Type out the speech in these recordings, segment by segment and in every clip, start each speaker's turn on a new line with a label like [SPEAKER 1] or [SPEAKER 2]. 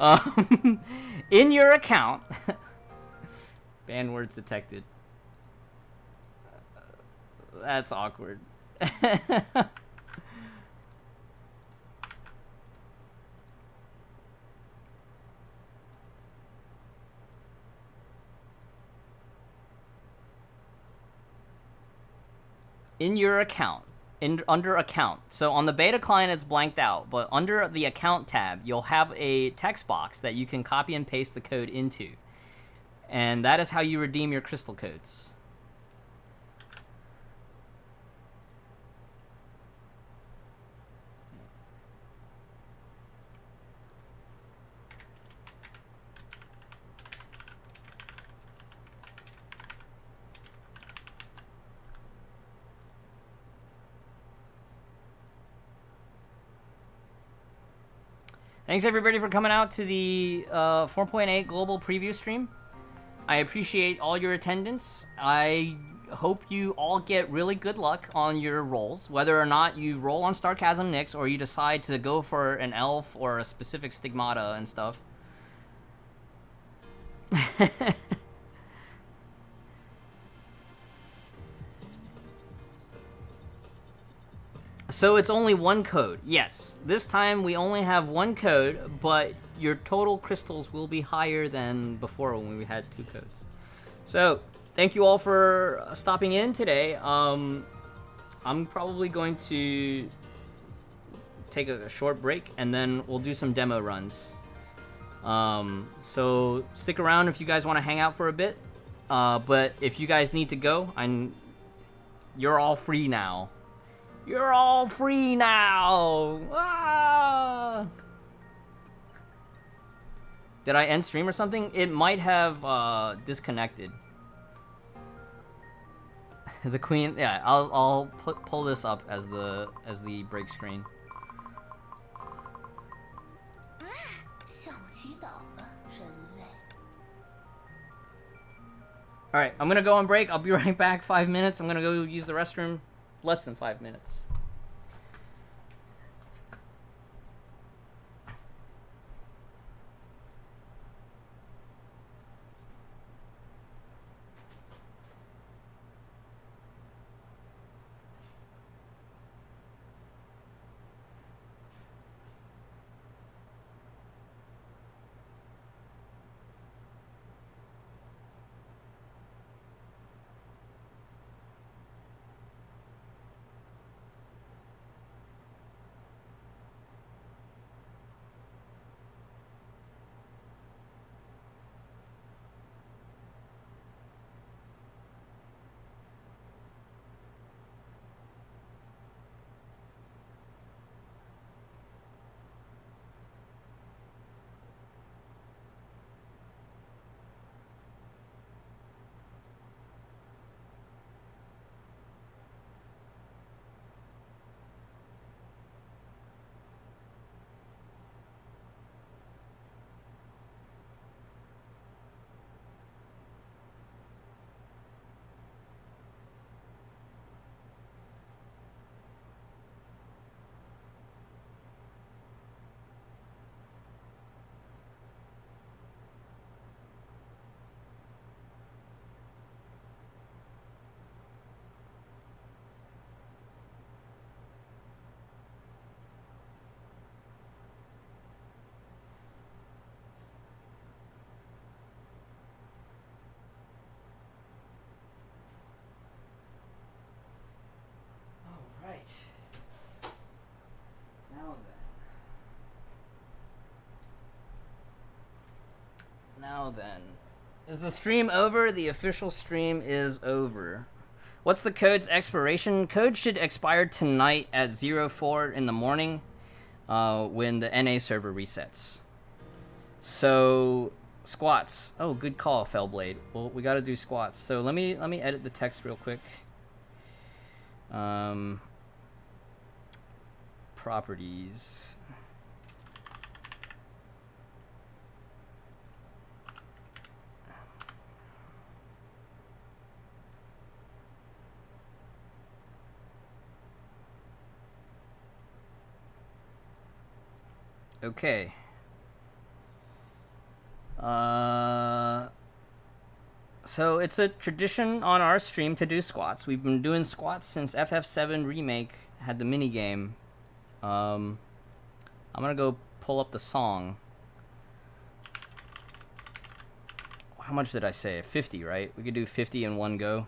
[SPEAKER 1] In your account, ban words detected. That's awkward. In your account, under account. So on the beta client, it's blanked out, but under the account tab, you'll have a text box that you can copy and paste the code into. And that is how you redeem your crystal codes. Thanks everybody for coming out to the 4.8 global preview stream. I appreciate all your attendance. I hope you all get really good luck on your rolls, whether or not you roll on Starchasm Nyx or you decide to go for an elf or a specific stigmata and stuff. So it's only one code. Yes, this time we only have one code, but your total crystals will be higher than before when we had two codes. So thank you all for stopping in today. I'm probably going to take a short break and then we'll do some demo runs. So stick around if you guys want to hang out for a bit. But if you guys need to go, you're all free now. You're all free now! Ah! Did I end stream or something? It might have disconnected. The queen, yeah. I'll pull this up as the break screen. All right, I'm gonna go on break. I'll be right back. 5 minutes. I'm gonna go use the restroom. Less than 5 minutes. Now then, is the stream over? The official stream is over. What's the code's expiration? Code should expire tonight at 04 in the morning when the NA server resets. So, squats. Oh, good call, Fellblade. Well, we gotta do squats. So let me edit the text real quick. Properties. Okay. So it's a tradition on our stream to do squats. We've been doing squats since FF7 Remake had the minigame. I'm gonna go pull up the song. How much did I say? 50, right? We could do 50 in one go.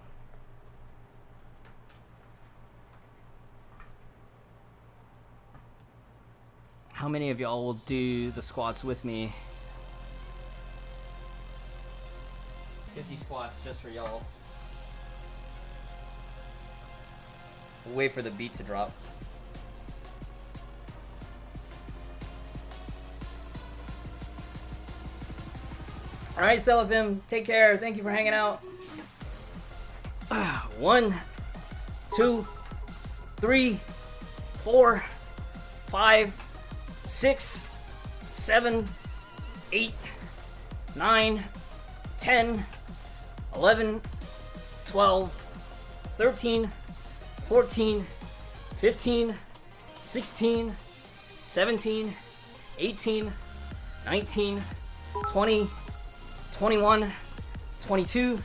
[SPEAKER 1] How many of y'all will do the squats with me? 50 squats just for y'all. We'll wait for the beat to drop. Alright, Seraphim, take care. Thank you for hanging out. 1, 2, 3, 4, 5, 6, 7, 8, 9, 10, 11, 12, 13, 14, 15, 16, 17, 18, 19, 20, 21, 22,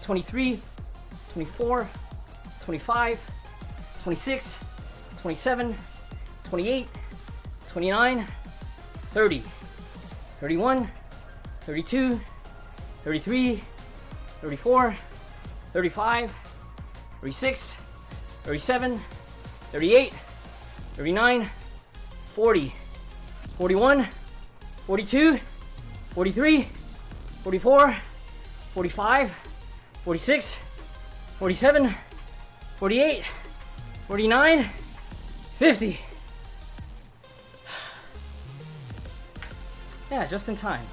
[SPEAKER 1] 23, 24, 25, 26, 27, 28, 29, 30, 31, 32, 33, 34, 35, 36, 37, 38, 39, 40, 41, 42, 43, 44, 45, 46, 47, 48, 49, 50. Yeah, just in time.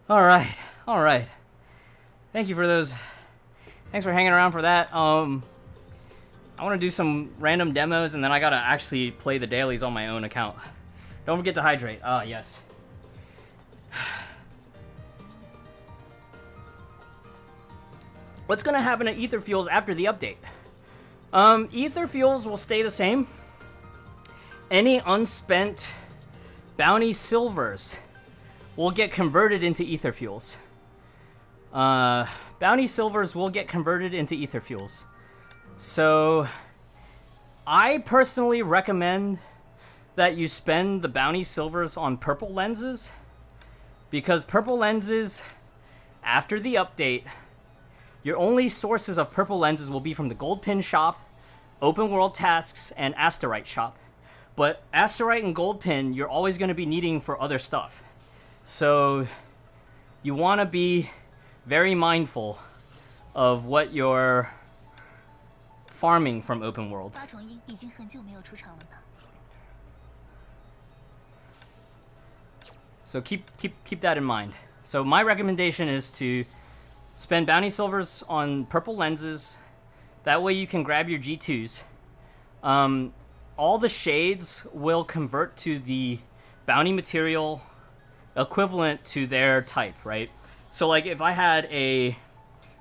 [SPEAKER 1] All right. Thank you for those. Thanks for hanging around for that. I want to do some random demos, and then I gotta actually play the dailies on my own account. Don't forget to hydrate. Ah, yes. What's gonna happen to ether fuels after the update? Ether fuels will stay the same. Any unspent bounty silvers will get converted into ether fuels. Bounty silvers will get converted into ether fuels. So, I personally recommend that you spend the bounty silvers on purple lenses, because purple lenses, after the update, your only sources of purple lenses will be from the gold pin shop, open world tasks, and asterite shop. But asterite and gold pin, you're always going to be needing for other stuff. So, you want to be very mindful of what you're farming from open world. So keep that in mind. So my recommendation is to spend bounty silvers on purple lenses. That way you can grab your G2s. All the shades will convert to the bounty material equivalent to their type, right? So like if I had a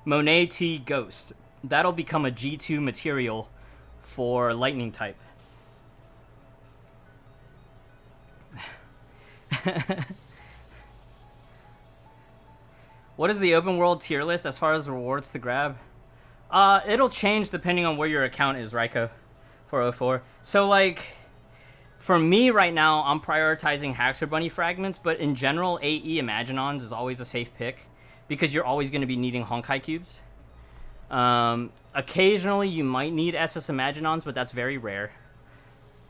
[SPEAKER 1] Monet T Ghost, that'll become a G2 material for lightning type. What is the open world tier list as far as rewards to grab? It'll change depending on where your account is, Raiko, 404. So like, for me right now, I'm prioritizing Haxor Bunny fragments, but in general, AE Imaginons is always a safe pick because you're always going to be needing Honkai cubes. Occasionally you might need SS Imaginons, but that's very rare.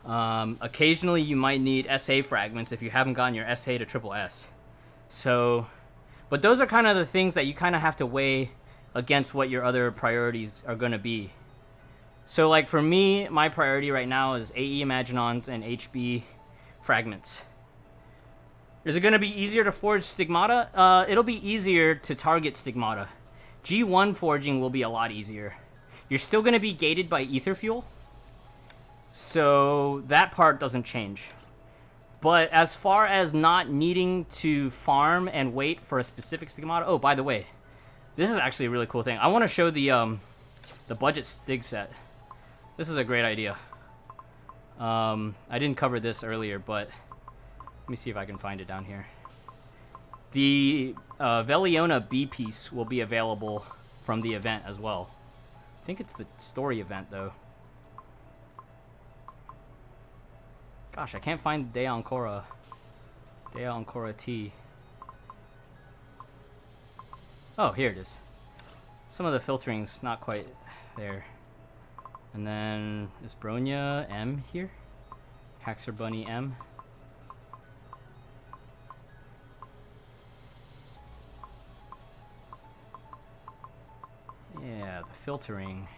[SPEAKER 1] Occasionally you might need SA fragments if you haven't gotten your SA to triple S. So, but those are kind of the things that you kind of have to weigh against what your other priorities are going to be. So like for me, my priority right now is AE Imaginons and HB fragments. Is it going to be easier to forge Stigmata? It'll be easier to target Stigmata. G1 forging will be a lot easier. You're still going to be gated by ether fuel, so that part doesn't change. But as far as not needing to farm and wait for a specific Stigmata... Oh, by the way, this is actually a really cool thing. I want to show the The budget Stig set. This is a great idea. I didn't cover this earlier, but let me see if I can find it down here. The Veliona B piece will be available from the event as well. I think it's the story event, though. Gosh, I can't find Dea Ancora. Dea Ancora T. Oh, here it is. Some of the filtering's not quite there. And then is Bronya M here? Haxor Bunny M. Yeah, the filtering.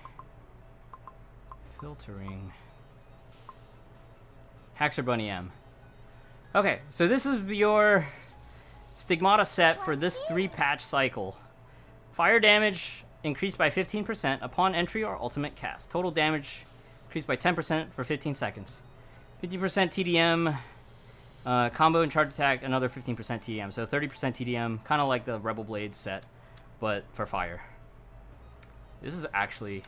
[SPEAKER 1] Haxor Bunny M. Okay, so this is your Stigmata set for this 3-patch cycle. Fire damage increased by 15% upon entry or ultimate cast. Total damage increased by 10% for 15 seconds. 50% TDM, combo and charge attack, another 15% TDM. So 30% TDM, kind of like the Rebel Blade set, but for fire. This is actually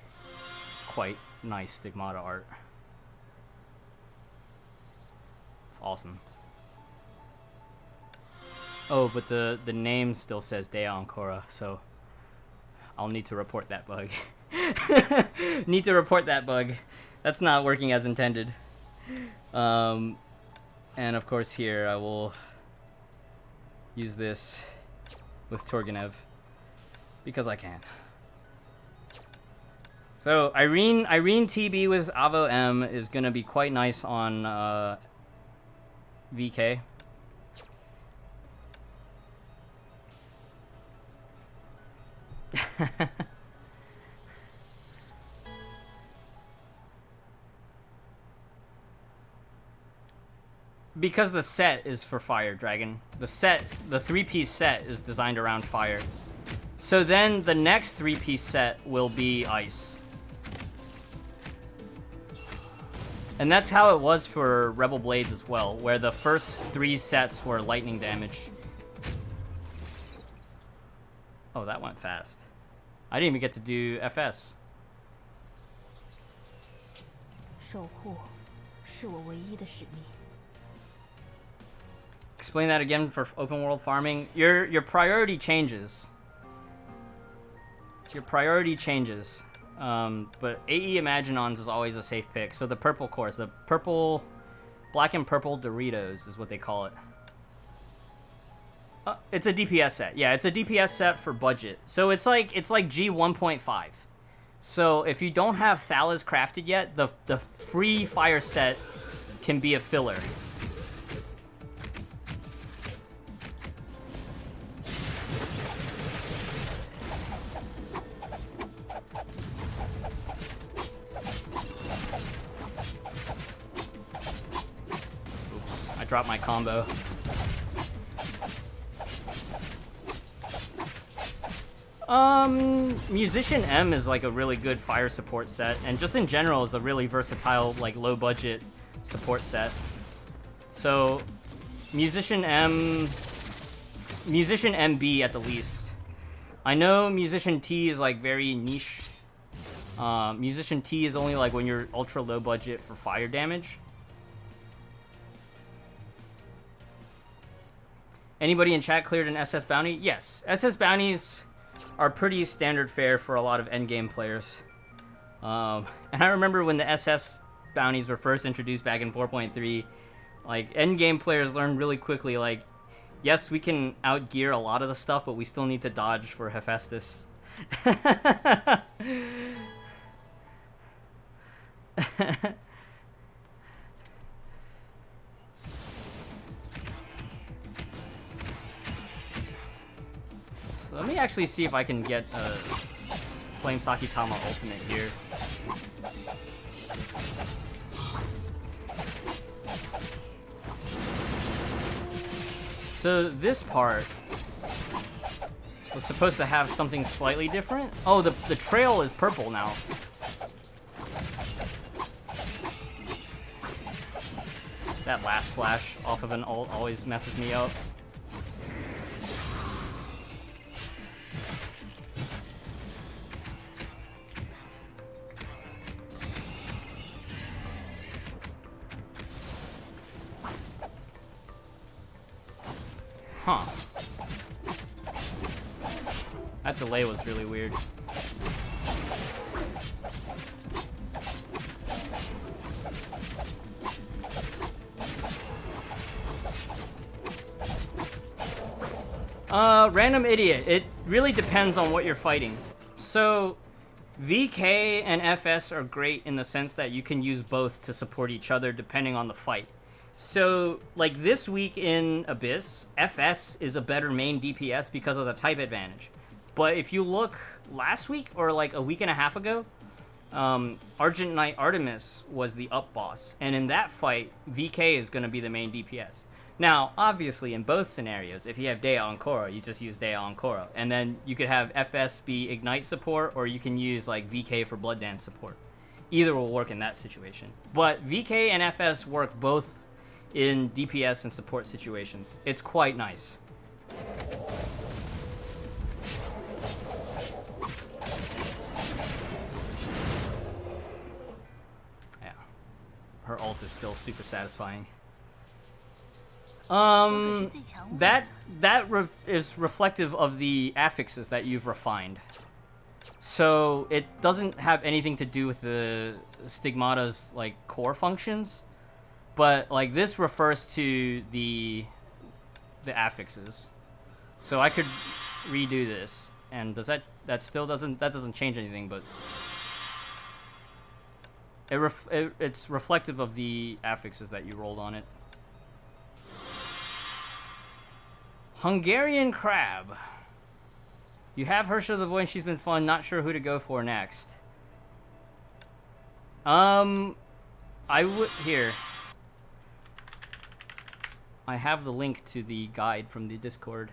[SPEAKER 1] quite nice Stigmata art. It's awesome. Oh, but the name still says Dea Ancora, so I'll need to report that bug. Need to report that bug. That's not working as intended. And of course here I will use this with Turgenev because I can. So Irene TB with Avo M is gonna be quite nice on VK. Because the set is for fire, Dragon. The 3-piece set is designed around fire. So then the next 3-piece set will be ice. And that's how it was for Rebel Blades as well, where the first 3 sets were lightning damage. Oh, that went fast. I didn't even get to do FS. Explain that again for open world farming. Your priority changes. Your priority changes. But AE Imaginons is always a safe pick. So the purple course, the purple, black and purple Doritos is what they call it. It's a DPS set. Yeah, it's a DPS set for budget. So it's like G1.5. So if you don't have Thalas crafted yet, the free fire set can be a filler. Oops, I dropped my combo. Musician M is like a really good fire support set, and just in general is a really versatile, like, low budget support set. So Musician MB at the least. I know Musician T is like very niche. Musician T is only like when you're ultra low budget for fire damage. Anybody in chat cleared an SS bounty? Yes, SS bounties are pretty standard fare for a lot of endgame players. And I remember when the SS bounties were first introduced back in 4.3, like, endgame players learned really quickly, like, yes, we can outgear a lot of the stuff, but we still need to dodge for Hephaestus. Let me actually see if I can get a Flame Sakitama ultimate here. So this part was supposed to have something slightly different. Oh, the trail is purple now. That last slash off of an ult always messes me up. Huh. That delay was really weird. Random idiot. It really depends on what you're fighting. So, VK and FS are great in the sense that you can use both to support each other depending on the fight. So, like this week in Abyss, FS is a better main DPS because of the type advantage. But if you look last week or like a week and a half ago, Argent Knight Artemis was the up boss. And in that fight, VK is going to be the main DPS. Now, obviously, in both scenarios, if you have Dea on Korra, you just use Dea on Korra. And then you could have FS be Ignite support, or you can use, like, VK for Blood Dance support. Either will work in that situation. But VK and FS work both in DPS and support situations. It's quite nice. Yeah. Her ult is still super satisfying. That is reflective of the affixes that you've refined. So it doesn't have anything to do with the stigmata's like core functions, but like this refers to the affixes. So I could redo this, and does that still doesn't change anything, but it's reflective of the affixes that you rolled on it. Hungarian Crab. You have Hersha the Void, she's been fun. Not sure who to go for next. I would... Here. I have the link to the guide from the Discord.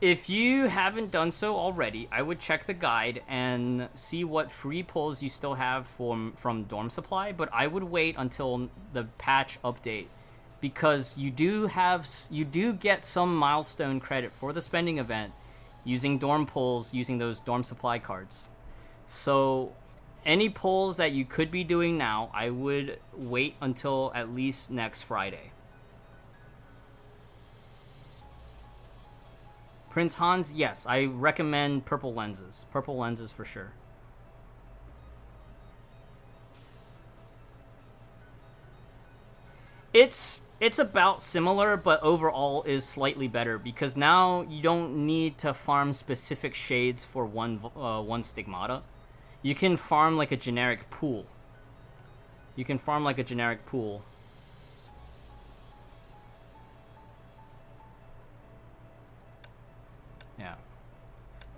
[SPEAKER 1] If you haven't done so already, I would check the guide and see what free pulls you still have from Dorm Supply, but I would wait until the patch update. Because you do get some milestone credit for the spending event using dorm pulls, using those dorm supply cards. So any pulls that you could be doing now, I would wait until at least next Friday. Prince Hans, yes, I recommend purple lenses. Purple lenses for sure. It's about similar, but overall is slightly better because now you don't need to farm specific shades for one stigmata. You can farm like a generic pool. Yeah.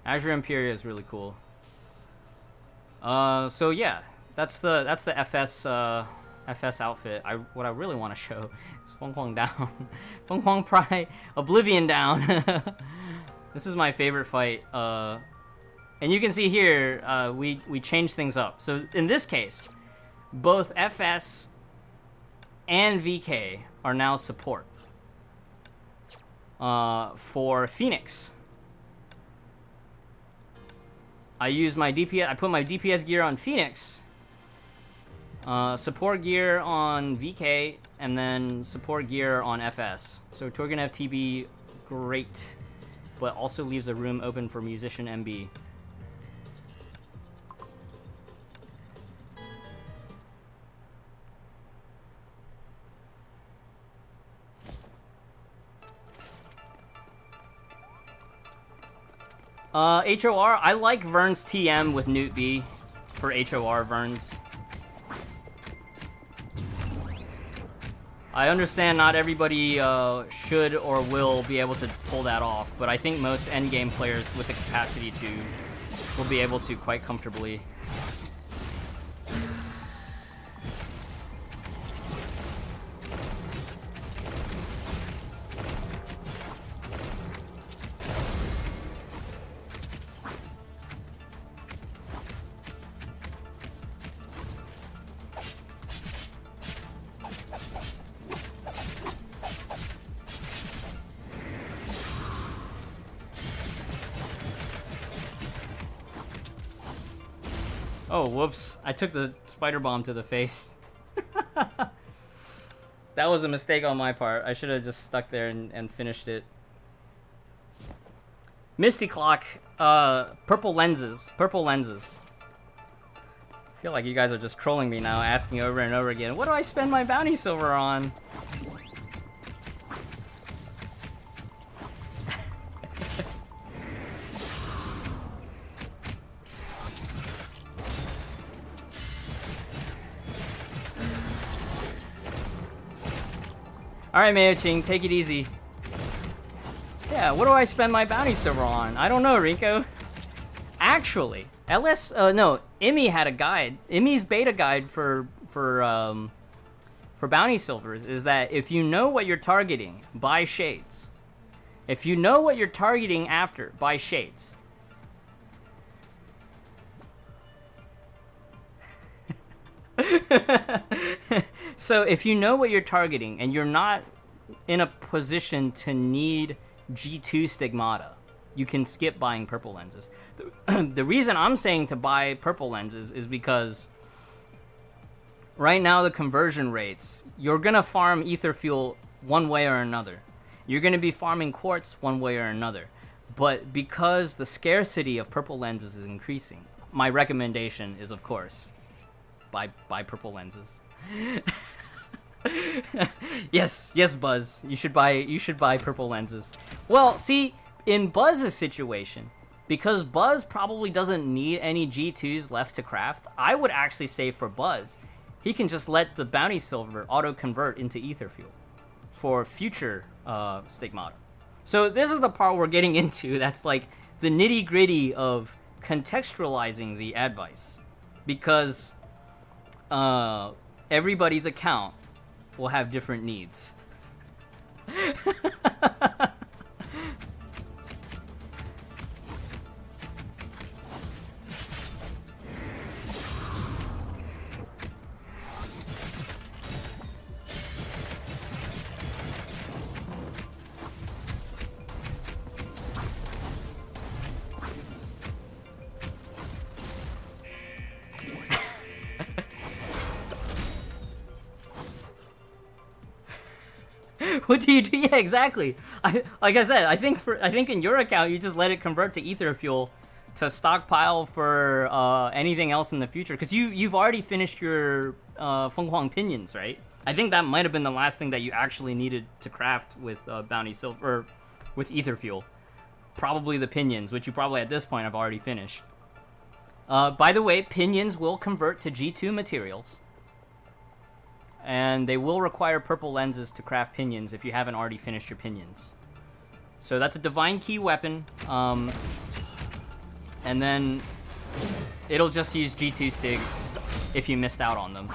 [SPEAKER 1] Azure Imperia is really cool. So yeah, that's the FS outfit. What I really want to show is Feng Huang down. Feng Huang Pry Oblivion down. This is my favorite fight. And you can see here, we changed things up. So in this case, both FS and VK are now support for Phoenix. I put my DPS gear on Phoenix. Support gear on VK, and then support gear on FS. So Torgan FTB, great, but also leaves a room open for Musician MB. HOR, I like Vern's TM with Newt B for HOR Vern's. I understand not everybody should or will be able to pull that off, but I think most endgame players with the capacity to will be able to quite comfortably. Oh, whoops. I took the spider bomb to the face. That was a mistake on my part. I should have just stuck there and finished it. Misty Clock, purple lenses. Purple lenses. I feel like you guys are just trolling me now, asking over and over again, what do I spend my bounty silver on? Alright, Mayoching, take it easy. Yeah, what do I spend my bounty silver on? I don't know, Rico. Actually, Emmy had a guide. Emmy's beta guide for bounty silvers is that if you know what you're targeting, buy shades. If you know what you're targeting after, buy shades. So if you know what you're targeting and you're not in a position to need G2 stigmata, you can skip buying purple lenses. The reason I'm saying to buy purple lenses is because right now the conversion rates, you're gonna farm ether fuel one way or another. You're gonna be farming quartz one way or another. But because the scarcity of purple lenses is increasing, my recommendation is, of course, buy purple lenses. yes, Buzz. You should buy purple lenses. Well, see, in Buzz's situation, because Buzz probably doesn't need any G2s left to craft, I would actually say for Buzz, he can just let the bounty silver auto-convert into ether fuel for future stigmata. So this is the part we're getting into that's like the nitty-gritty of contextualizing the advice. Because everybody's account will have different needs. What do you do? Yeah, exactly. Like I said, I think in your account you just let it convert to ether fuel to stockpile for anything else in the future, because you've already finished your Feng Huang pinions, right? I think that might have been the last thing that you actually needed to craft with bounty silver, with ether fuel. Probably the pinions, which you probably at this point have already finished. By the way, pinions will convert to G2 materials. And they will require purple lenses to craft pinions if you haven't already finished your pinions. So that's a divine key weapon. And then it'll just use G2 stigs if you missed out on them.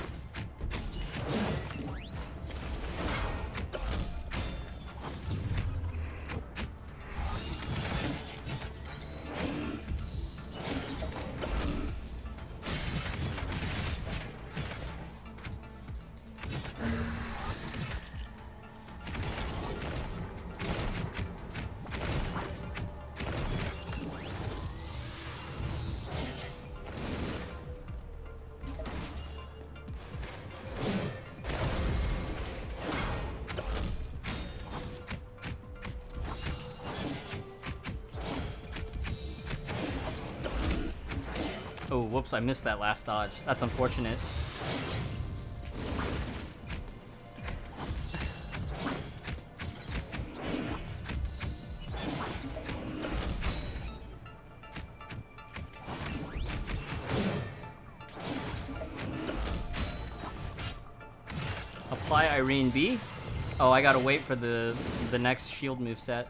[SPEAKER 1] Oh, whoops, I missed that last dodge. That's unfortunate. Apply Irene B? Oh, I gotta wait for the next shield move set.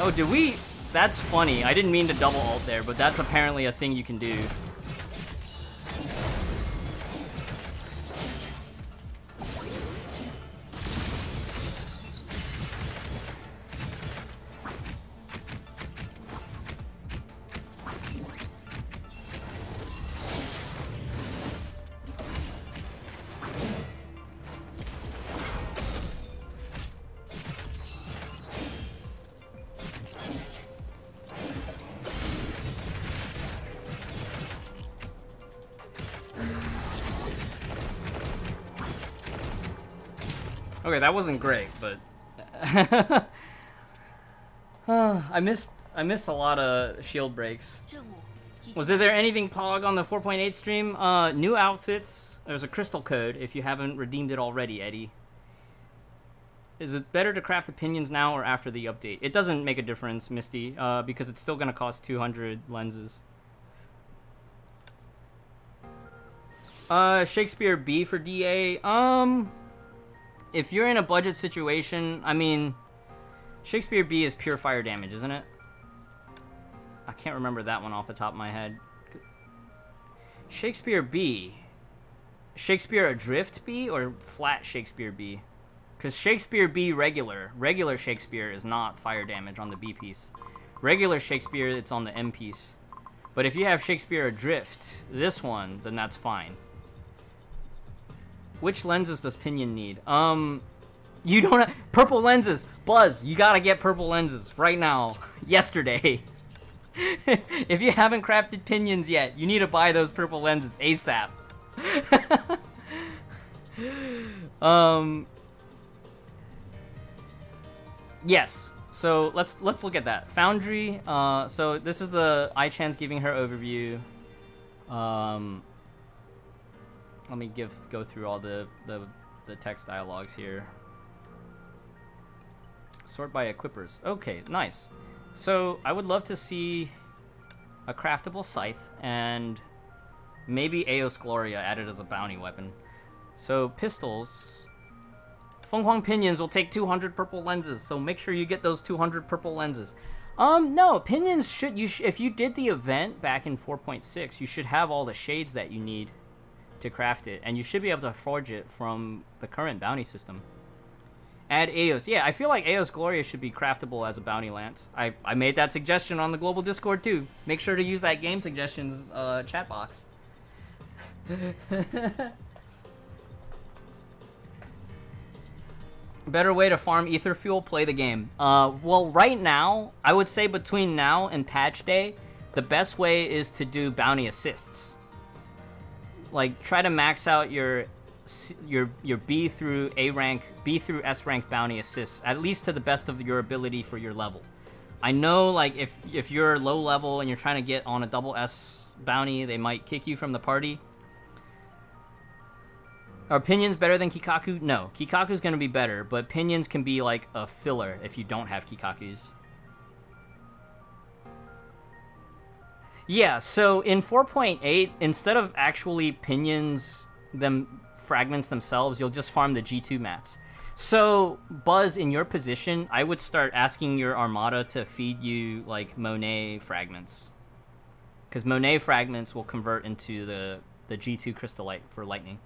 [SPEAKER 1] Oh, did we? That's funny. I didn't mean to double ult there, but that's apparently a thing you can do. Okay, that wasn't great, but I missed a lot of shield breaks. Was there anything Pog on the 4.8 stream? New outfits. There's a crystal code if you haven't redeemed it already, Eddie. Is it better to craft opinions now or after the update? It doesn't make a difference, Misty, because it's still going to cost 200 lenses. Shakespeare B for DA. If you're in a budget situation, I mean, Shakespeare B is pure fire damage, isn't it? I can't remember that one off the top of my head. Shakespeare B. Shakespeare Adrift B or flat Shakespeare B? Because Shakespeare B regular Shakespeare is not fire damage on the B piece. Regular Shakespeare, it's on the M piece. But if you have Shakespeare Adrift, this one, then that's fine. Which lenses does Pinion need? You don't have... Purple lenses! Buzz, you gotta get purple lenses right now. Yesterday. If you haven't crafted Pinions yet, you need to buy those purple lenses ASAP. Yes. So let's look at that. Foundry, so this is the iChan's giving her overview. Let me go through all the text dialogues here. Sort by equippers. Okay, nice. So I would love to see a craftable scythe and maybe Eos Gloria added as a bounty weapon. So pistols. Feng Pinions will take 200 purple lenses, so make sure you get those 200 purple lenses. No, Pinions should, if you did the event back in 4.6, you should have all the shades that you need to craft it, and you should be able to forge it from the current bounty system. Add Eos. Yeah, I feel like Eos Gloria should be craftable as a bounty lance. I made that suggestion on the global Discord too. Make sure to use that game suggestions chat box. Better way to farm ether fuel, play the game. Well, right now, I would say between now and patch day, the best way is to do bounty assists. Like, try to max out your B through A rank, B through S rank bounty assists, at least to the best of your ability for your level. I know, like, if you're low level and you're trying to get on a double S bounty, they might kick you from the party. Are Pinions better than Kikaku? No, Kikaku's gonna be better, but Pinions can be like a filler if you don't have Kikakus. Yeah, so in 4.8, instead of actually Pinions fragments themselves, you'll just farm the G2 mats. So, Buzz, in your position, I would start asking your Armada to feed you, like, Monet fragments. Because Monet fragments will convert into the G2 Crystallite for lightning.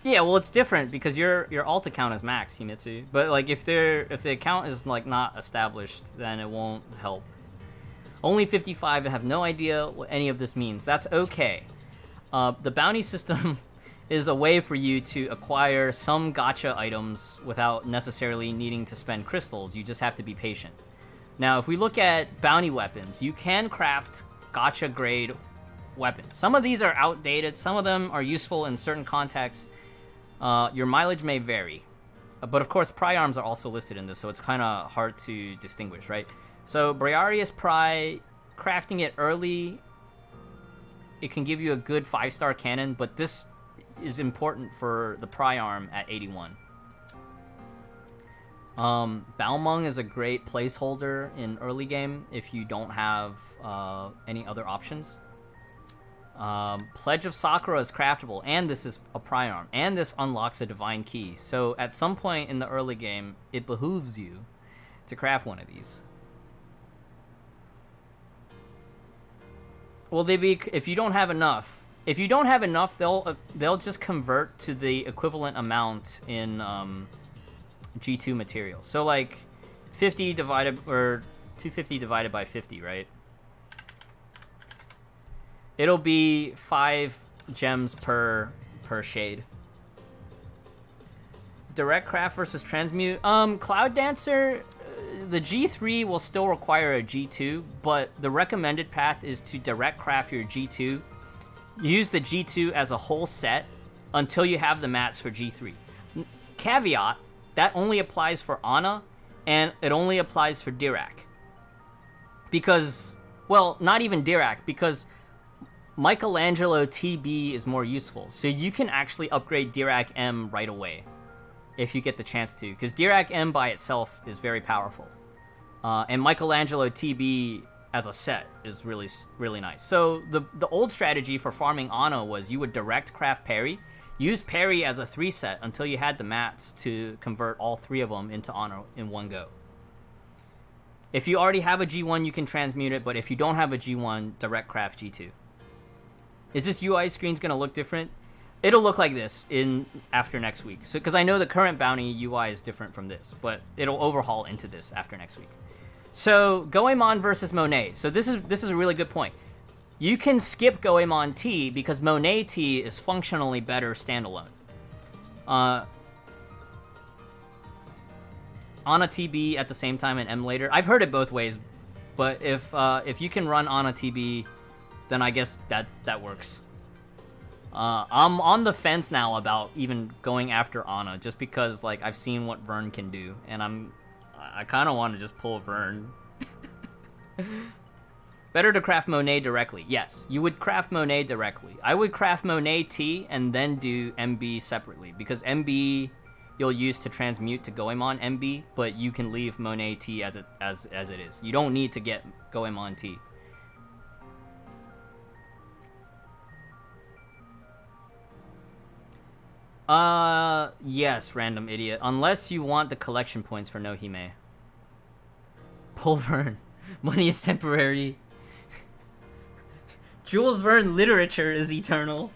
[SPEAKER 1] Yeah, well, it's different because your alt account is max, Himitsu. But like if the account is like not established, then it won't help. Only 55 have no idea what any of this means. That's okay. The bounty system is a way for you to acquire some gacha items without necessarily needing to spend crystals. You just have to be patient. Now, if we look at bounty weapons, you can craft gacha grade weapons. Some of these are outdated, some of them are useful in certain contexts. Your mileage may vary, but of course pry arms are also listed in this, so it's kind of hard to distinguish, right? So Briareus Pry, crafting it early, it can give you a good 5-star cannon, but this is important for the pry arm at 81. Balmung is a great placeholder in early game if you don't have any other options. Pledge of Sakura is craftable, and this is a pry arm, and this unlocks a divine key. So at some point in the early game, it behooves you to craft one of these. Will they be, if you don't have enough, they'll just convert to the equivalent amount in G2 material. So like 50 divided, or 250 divided by 50, right? It'll be 5 gems per shade. Direct craft versus transmute. Cloud Dancer, the G3 will still require a G2, but the recommended path is to direct craft your G2. Use the G2 as a whole set until you have the mats for G3. Caveat, that only applies for Ana, and it only applies for Dirac. Because, well, not even Dirac, because Michelangelo TB is more useful. So you can actually upgrade Dirac M right away, if you get the chance to. Because Dirac M by itself is very powerful. And Michelangelo TB as a set is really, really nice. So the old strategy for farming Ana was you would direct craft Parry, use Parry as a 3 set until you had the mats to convert all 3 of them into Ana in one go. If you already have a G1, you can transmute it, but if you don't have a G1, direct craft G2. Is this UI screen's gonna look different? It'll look like this after next week. So, because I know the current bounty UI is different from this, but it'll overhaul into this after next week. So Goemon versus Monet. So this is a really good point. You can skip Goemon T because Monet T is functionally better standalone. Ana TB at the same time and M later. I've heard it both ways, but if you can run Ana TB, then I guess that works. I'm on the fence now about even going after Ana, just because like I've seen what Vern can do, and I kind of want to just pull Vern. Better to craft Monet directly. Yes, you would craft Monet directly. I would craft Monet T and then do MB separately, because MB you'll use to transmute to Goemon MB, but you can leave Monet T as it is. You don't need to get Goemon T. Yes, random idiot. Unless you want the collection points for Nohime. Pull Vern. Money is temporary. Jules Verne literature is eternal.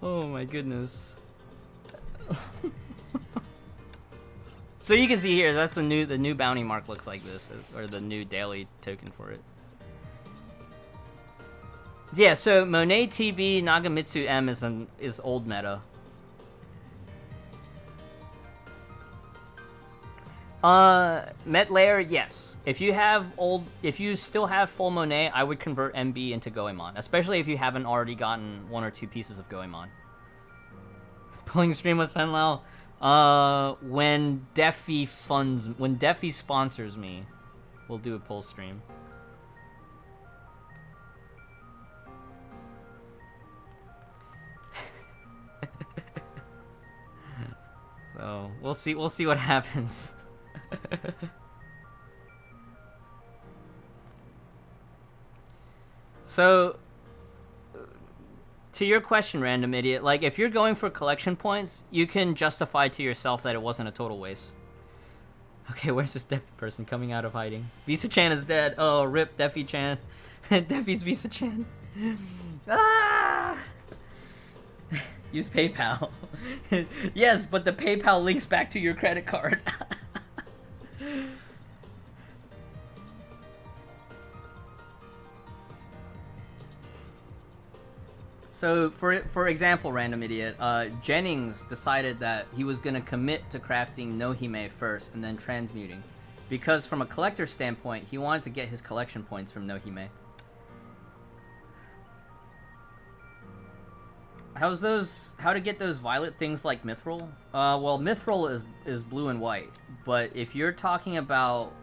[SPEAKER 1] Oh my goodness. So you can see here, that's the new bounty mark looks like this, or the new daily token for it. Yeah, so Monet TB Nagamitsu M is old meta. Met layer, yes. If you still have full Monet, I would convert MB into Goemon, especially if you haven't already gotten 1 or 2 pieces of Goemon. Pulling stream with Fenlao, when Defi sponsors me, we'll do a pull stream. So we'll see what happens. So, to your question, random idiot, like, if you're going for collection points, you can justify to yourself that it wasn't a total waste. Okay, where's this Defi person coming out of hiding? Visa-chan is dead. Oh, rip Defi-chan. Defi's Visa-chan. Ah! Use PayPal. Yes, but the PayPal links back to your credit card. So, for example, random idiot, Jennings decided that he was going to commit to crafting Nohime first and then transmuting, because from a collector standpoint, he wanted to get his collection points from Nohime. How to get those violet things like Mithril? Well, Mithril is blue and white, but if you're talking about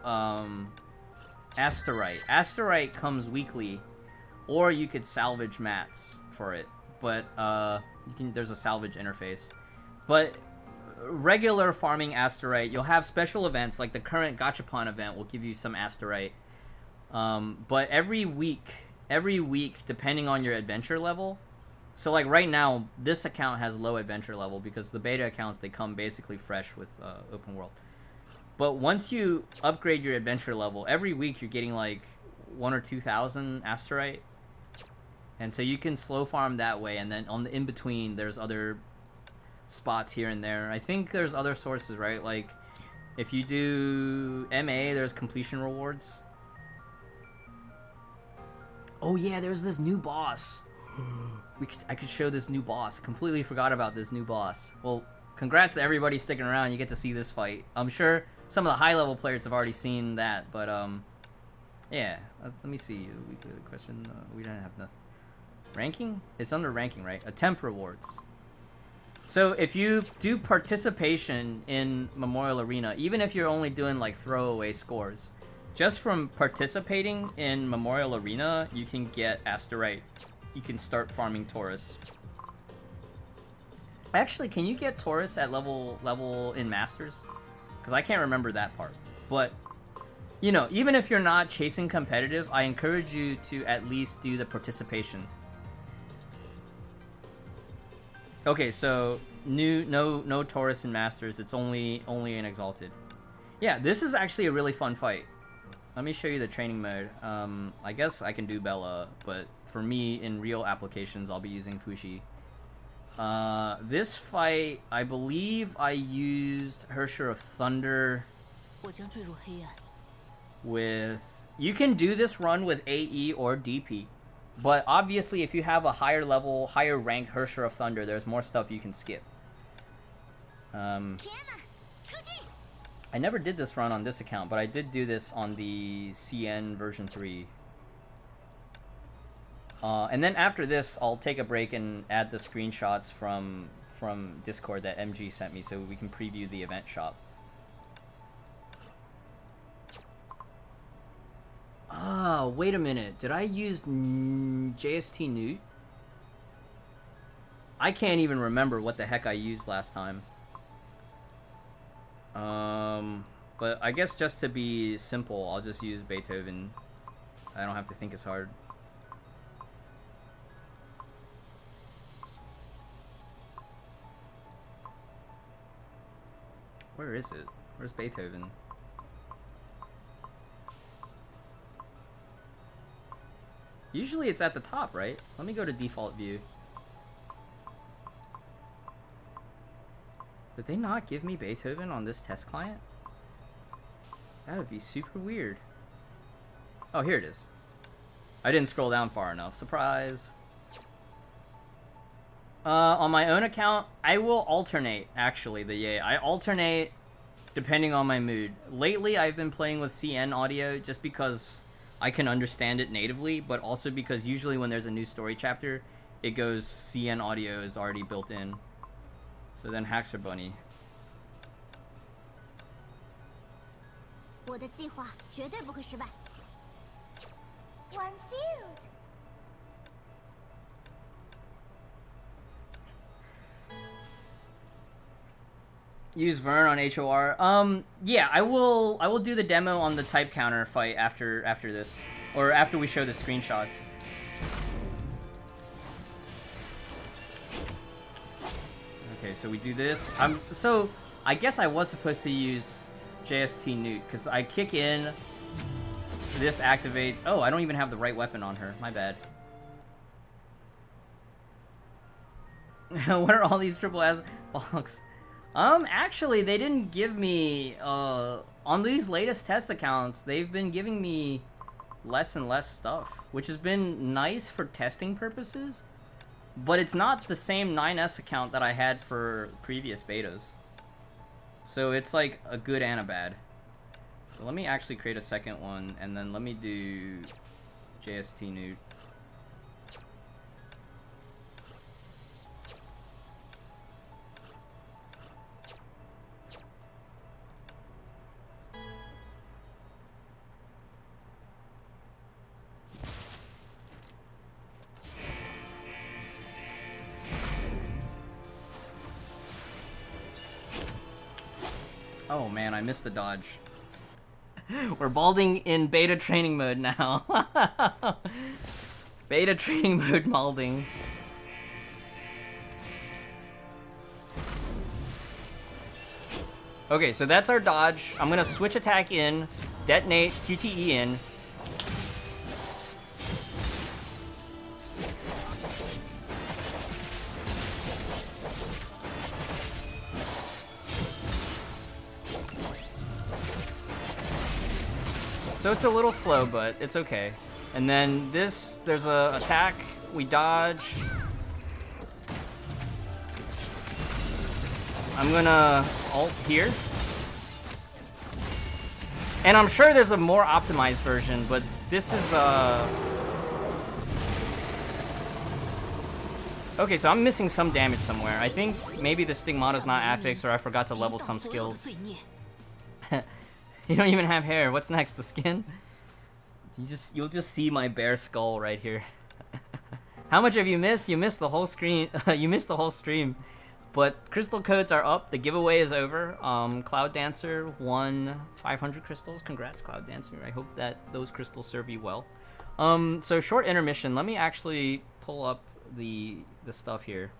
[SPEAKER 1] Asterite comes weekly, or you could salvage mats for it, but there's a salvage interface. But regular farming Asterite, you'll have special events, like the current Gachapon event will give you some Asterite. But every week, depending on your adventure level. So like right now, this account has low adventure level because the beta accounts, they come basically fresh with open world. But once you upgrade your adventure level, every week you're getting like 1,000 or 2,000 Asterite. And so you can slow farm that way, and then on the in-between, there's other spots here and there. I think there's other sources, right? Like, if you do MA, there's completion rewards. Oh yeah, there's this new boss. I could show this new boss. Completely forgot about this new boss. Well, congrats to everybody sticking around. You get to see this fight. I'm sure some of the high-level players have already seen that, but yeah. Let me see. We could question. We don't have nothing. Ranking? It's under ranking, right? Attempt rewards. So if you do participation in Memorial Arena, even if you're only doing like throwaway scores, just from participating in Memorial Arena, you can get Asterite. You can start farming Taurus. Actually, can you get Taurus at level in Masters? Because I can't remember that part. But, you know, even if you're not chasing competitive, I encourage you to at least do the participation. Okay, so no Taurus in Masters. It's only in Exalted. Yeah, this is actually a really fun fight. Let me show you the training mode. I guess I can do Bella, but for me, in real applications, I'll be using Fushi. This fight, I believe I used Hersher of Thunder with... You can do this run with AE or DP. But obviously, if you have a higher level, higher ranked Hersher of Thunder, there's more stuff you can skip. I never did this run on this account, but I did do this on the CN version 3. And then after this, I'll take a break and add the screenshots from Discord that MG sent me so we can preview the event shop. Ah, wait a minute. Did I use JST Newt? I can't even remember what the heck I used last time. But I guess just to be simple, I'll just use Beethoven. I don't have to think as hard. Where is it? Where's Beethoven? Usually it's at the top, right? Let me go to default view. Did they not give me Beethoven on this test client? That would be super weird. Oh, here it is. I didn't scroll down far enough. Surprise. On my own account, I will alternate, actually, the yay. I alternate depending on my mood. Lately, I've been playing with CN audio just because I can understand it natively, but also because usually when there's a new story chapter, it goes CN audio is already built in. So then Haxer Bunny. Use Vern on HOR. Yeah, I will do the demo on the type counter fight after this, or after we show the screenshots. Okay, so we do this. So I guess I was supposed to use JST Newt because I kick in. This activates. Oh, I don't even have the right weapon on her. My bad. What are all these triple S blocks? Actually, they didn't give me, on these latest test accounts, they've been giving me less and less stuff, which has been nice for testing purposes, but it's not the same 9S account that I had for previous betas. So it's like a good and a bad. So let me actually create a second one, and then let me do JST Newt. Oh man, I missed the dodge. We're balding in beta training mode now. Beta training mode balding. Okay, so that's our dodge. I'm gonna switch attack in, detonate, QTE in. So it's a little slow, but it's okay. And then this, there's a attack, we dodge. I'm gonna ult here. And I'm sure there's a more optimized version, but this is, okay, so I'm missing some damage somewhere. I think maybe the Stigmata's not affixed, or I forgot to level some skills. You don't even have hair. What's next? The skin? You'll just see my bare skull right here. How much have you missed? You missed the whole screen. You missed the whole stream. But crystal codes are up. The giveaway is over. Cloud Dancer won 500 crystals. Congrats, Cloud Dancer. I hope that those crystals serve you well. So short intermission. Let me actually pull up the stuff here.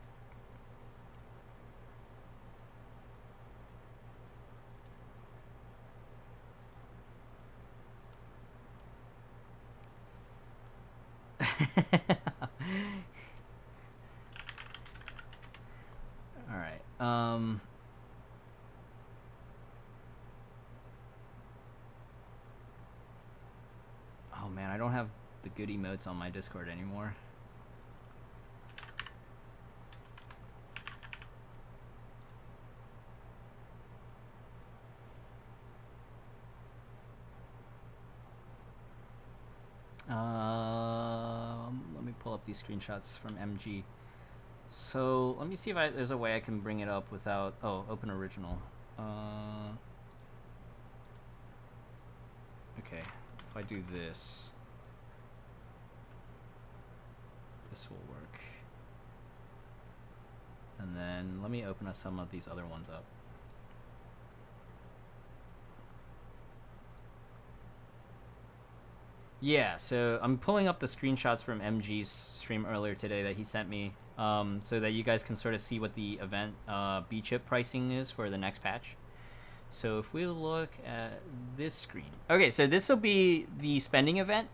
[SPEAKER 1] All right. Oh man, I don't have the good emotes on my Discord anymore. Let me pull up these screenshots from MG. So let me see if there's a way I can bring it up without, open original. Okay, if I do this will work. And then let me open up some of these other ones up. Yeah, so I'm pulling up the screenshots from MG's stream earlier today that he sent me, so that you guys can sort of see what the event B-chip pricing is for the next patch. So if we look at this screen. Okay, so this will be the spending event.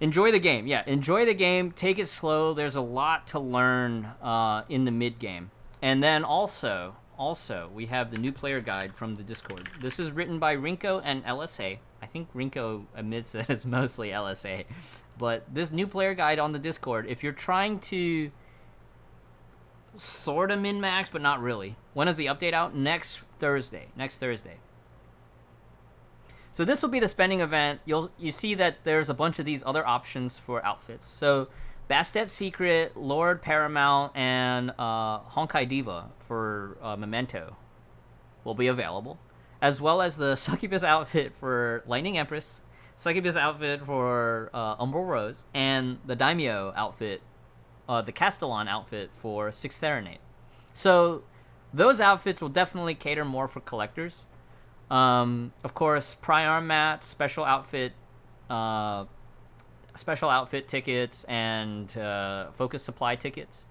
[SPEAKER 1] Enjoy the game. Yeah, enjoy the game. Take it slow. There's a lot to learn in the mid-game. And then also, we have the new player guide from the Discord. This is written by Rinko and LSA. I think Rinko admits that it's mostly LSA. But this new player guide on the Discord, if you're trying to sort of min-max, but not really. When is the update out? Next Thursday. So this will be the spending event. You see that there's a bunch of these other options for outfits. So Bastet Secret, Lord Paramount, and Honkai Diva for Memento will be available, as well as the Succubus outfit for Lightning Empress, Succubus outfit for Umbral Rose, and the Daimyo outfit, the Castellan outfit for Sixth Serenade. So those outfits will definitely cater more for collectors. Of course, Priarm mats, special outfit tickets, and focus supply tickets,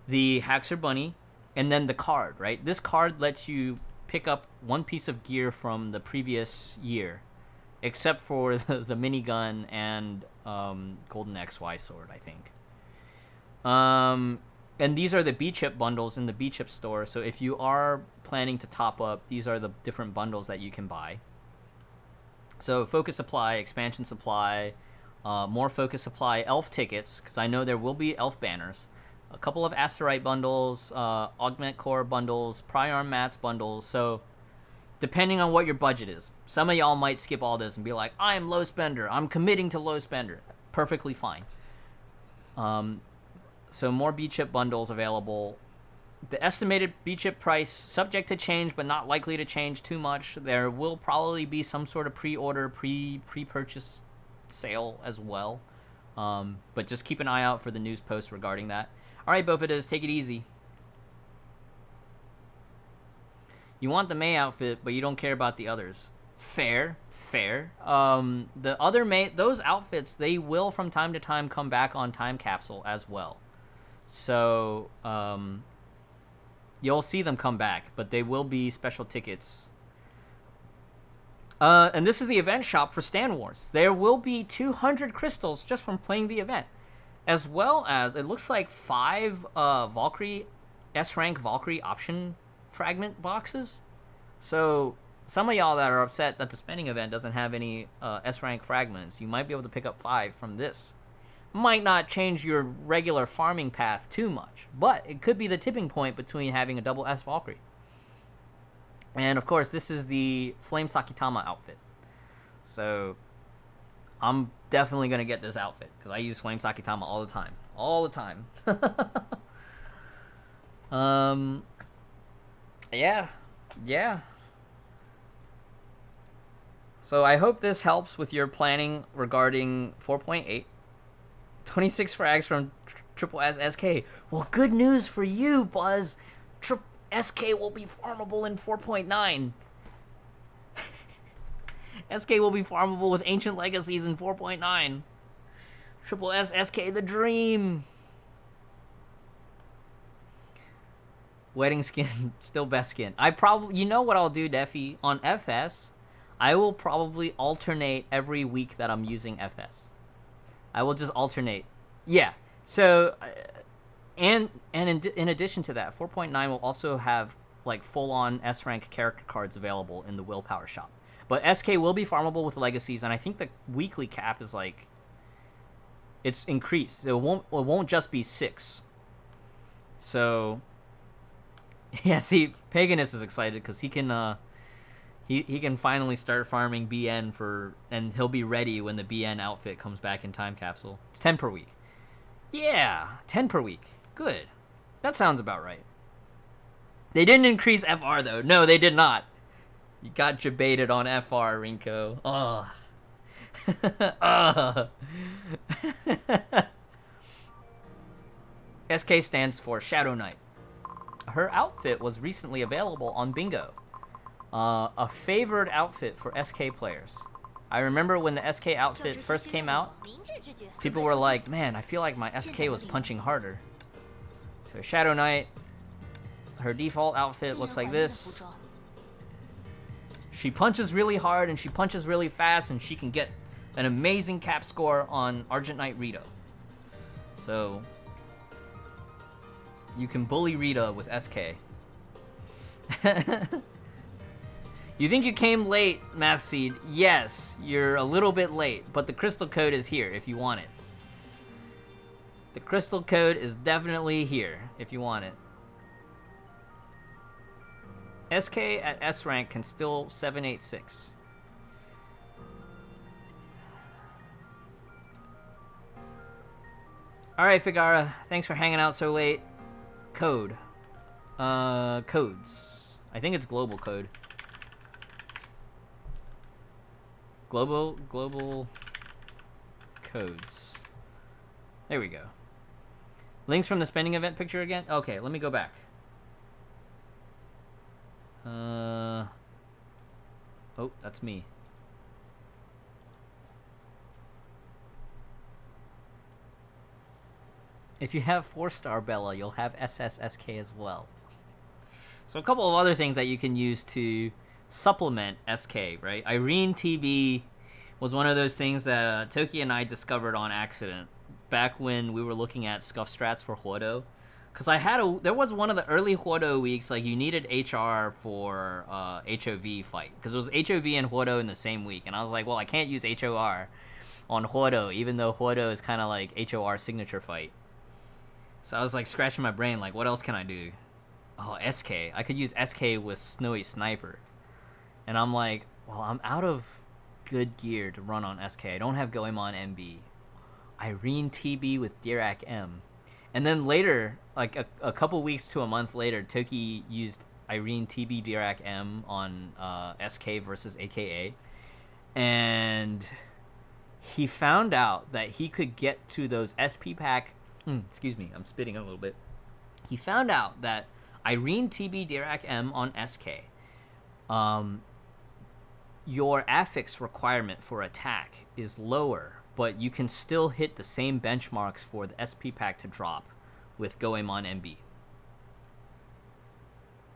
[SPEAKER 1] the Haxor Bunny, and then the card, right? This card lets you pick up one piece of gear from the previous year, except for the minigun and Golden XY sword, I think. And these are the B-chip bundles in the B-chip store, so if you are planning to top up, these are the different bundles that you can buy. So focus supply, expansion supply, more focus supply, elf tickets, because I know there will be elf banners, a couple of Asterite bundles, Augment Core bundles, Priarm Mats bundles. So depending on what your budget is, some of y'all might skip all this and be like, I am low spender, I'm committing to low spender. Perfectly fine. So more B-chip bundles available. The estimated B-chip price, subject to change, but not likely to change too much. There will probably be some sort of pre-order, pre-purchase sale as well. But just keep an eye out for the news post regarding that. All right, Bofidas, take it easy. You want the May outfit, but you don't care about the others. Fair. The other May, those outfits, they will from time to time come back on Time Capsule as well. So, you'll see them come back, but they will be special tickets. And this is the event shop for Stan Wars. There will be 200 crystals just from playing the event, as well as, it looks like 5 Valkyrie, S-rank Valkyrie option fragment boxes. So, some of y'all that are upset that the spending event doesn't have any S-rank fragments, you might be able to pick up 5 from this. might not change your regular farming path too much, but it could be the tipping point between having a double S Valkyrie. And of course, this is the Flame Sakitama outfit. So I'm definitely going to get this outfit because I use Flame Sakitama all the time. All the time. Yeah. So I hope this helps with your planning regarding 4.8. 26 frags from Triple S SK. Well, good news for you, Buzz. SK will be farmable in 4.9. SK will be farmable with Ancient Legacies in 4.9. Triple S SK the dream. Wedding skin, still best skin. You know what I'll do, Deffy? On FS, I will probably alternate every week that I'm using FS. I will just alternate. Yeah. So, and in addition to that, 4.9 will also have like full-on S-rank character cards available in the Willpower shop. But SK will be farmable with legacies, and I think the weekly cap is like, it's increased. It won't just be 6. So, yeah. See, Paganus is excited because he can he can finally start farming BN and he'll be ready when the BN outfit comes back in Time Capsule. It's 10 per week. Yeah, 10 per week. Good. That sounds about right. They didn't increase FR, though. No, they did not. You got debated on FR, Rinko. Ugh. SK stands for Shadow Knight. Her outfit was recently available on Bingo. A favored outfit for SK players. I remember when the SK outfit first came out, people were like, man, I feel like my SK was punching harder. So Shadow Knight, her default outfit looks like this. She punches really hard and she punches really fast and she can get an amazing cap score on Argent Knight Rito. So you can bully Rita with SK. You think you came late, Math Seed? Yes, you're a little bit late, but the crystal code is here if you want it. The crystal code is definitely here if you want it. SK at S rank can still 786. Alright, Figara, thanks for hanging out so late. Code. Codes. I think it's global code. Global codes. There we go. Links from the spending event picture again? Okay, let me go back. Oh, that's me. If you have 4-star Bella, you'll have SSSK as well. So a couple of other things that you can use to supplement SK, right? Irene TB was one of those things that Toki and I discovered on accident back when we were looking at scuff strats for Huodo. Because there was one of the early Huodo weeks, like you needed HR for HOV fight. Because it was HOV and Huodo in the same week. And I was like, well, I can't use HOR on Huodo, even though Huodo is kind of like HOR signature fight. So I was like scratching my brain, like, what else can I do? Oh, SK. I could use SK with Snowy Sniper. And I'm like, well, I'm out of good gear to run on SK. I don't have Goemon MB. Irene TB with Dirac M. And then later, like a couple weeks to a month later, Toki used Irene TB Dirac M on SK versus AKA. And he found out that he could get to those SP pack... excuse me, I'm spitting a little bit. He found out that Irene TB Dirac M on SK... your affix requirement for attack is lower, but you can still hit the same benchmarks for the SP pack to drop with Goemon MB.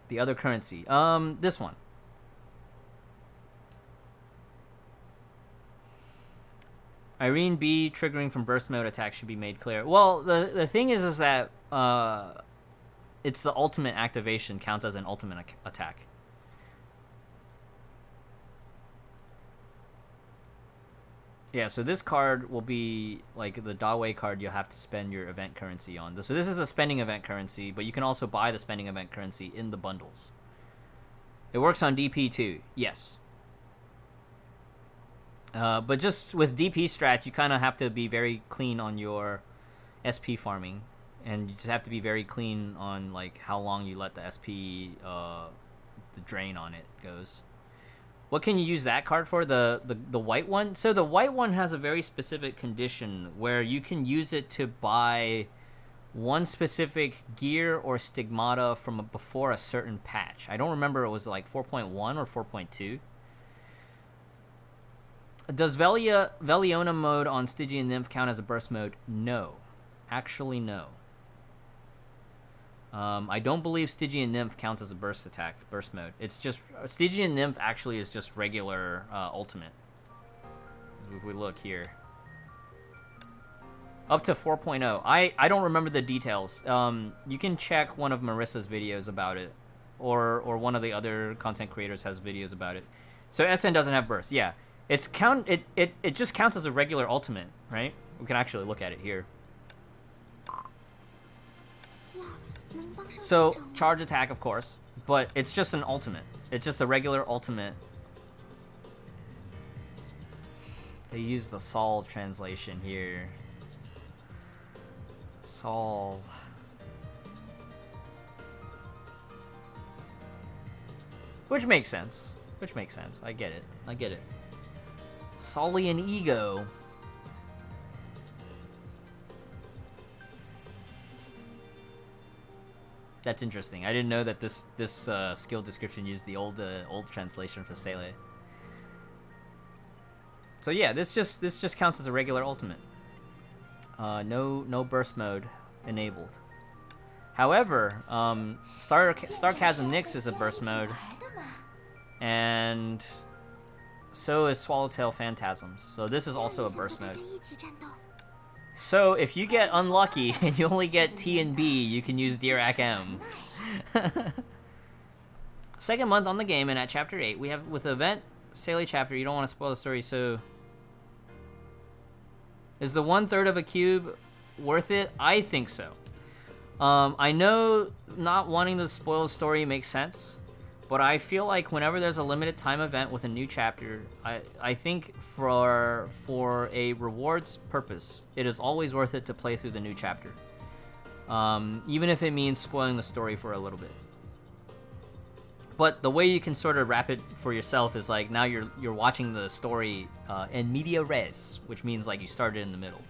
[SPEAKER 1] The other currency. This one. Irene B triggering from burst mode attack should be made clear. Well, the thing is that it's the ultimate activation counts as an ultimate attack. Yeah, so this card will be like the Dawei card you'll have to spend your event currency on. So this is the spending event currency, but you can also buy the spending event currency in the bundles. It works on DP too, yes. But just with DP strats, you kind of have to be very clean on your SP farming. And you just have to be very clean on like how long you let the SP, the drain on it goes. What can you use that card for? The white one? So the white one has a very specific condition where you can use it to buy one specific gear or stigmata from before a certain patch. I don't remember, it was like 4.1 or 4.2. Does Veliona mode on Stygian Nymph count as a burst mode? No. Actually, no. I don't believe Stygian Nymph counts as a burst mode. It's just Stygian Nymph actually is just regular ultimate. If we look here, up to 4.0. I don't remember the details. You can check one of Marissa's videos about it, or one of the other content creators has videos about it. So SN doesn't have burst. Yeah, it just counts as a regular ultimate, right? We can actually look at it here. So, charge attack, of course, but it's just an ultimate. It's just a regular ultimate. They use the Sol translation here. Sol. Which makes sense. I get it. Solian ego. That's interesting. I didn't know that this skill description used the old translation for Seele. So yeah, this just counts as a regular ultimate. No burst mode enabled. However, Starchasm Nyx is a burst mode, and so is Swallowtail Phantasms. So this is also a burst mode. So if you get unlucky and you only get T and B, you can use Dirac M. Second month on the game, and at Chapter 8, we have, with event Seele chapter, you don't want to spoil the story, so... Is the 1/3 of a cube worth it? I think so. I know not wanting to spoil the story makes sense, but I feel like whenever there's a limited time event with a new chapter, I think for a rewards purpose, it is always worth it to play through the new chapter. Even if it means spoiling the story for a little bit. But the way you can sort of wrap it for yourself is like now you're watching the story in media res, which means like you started in the middle.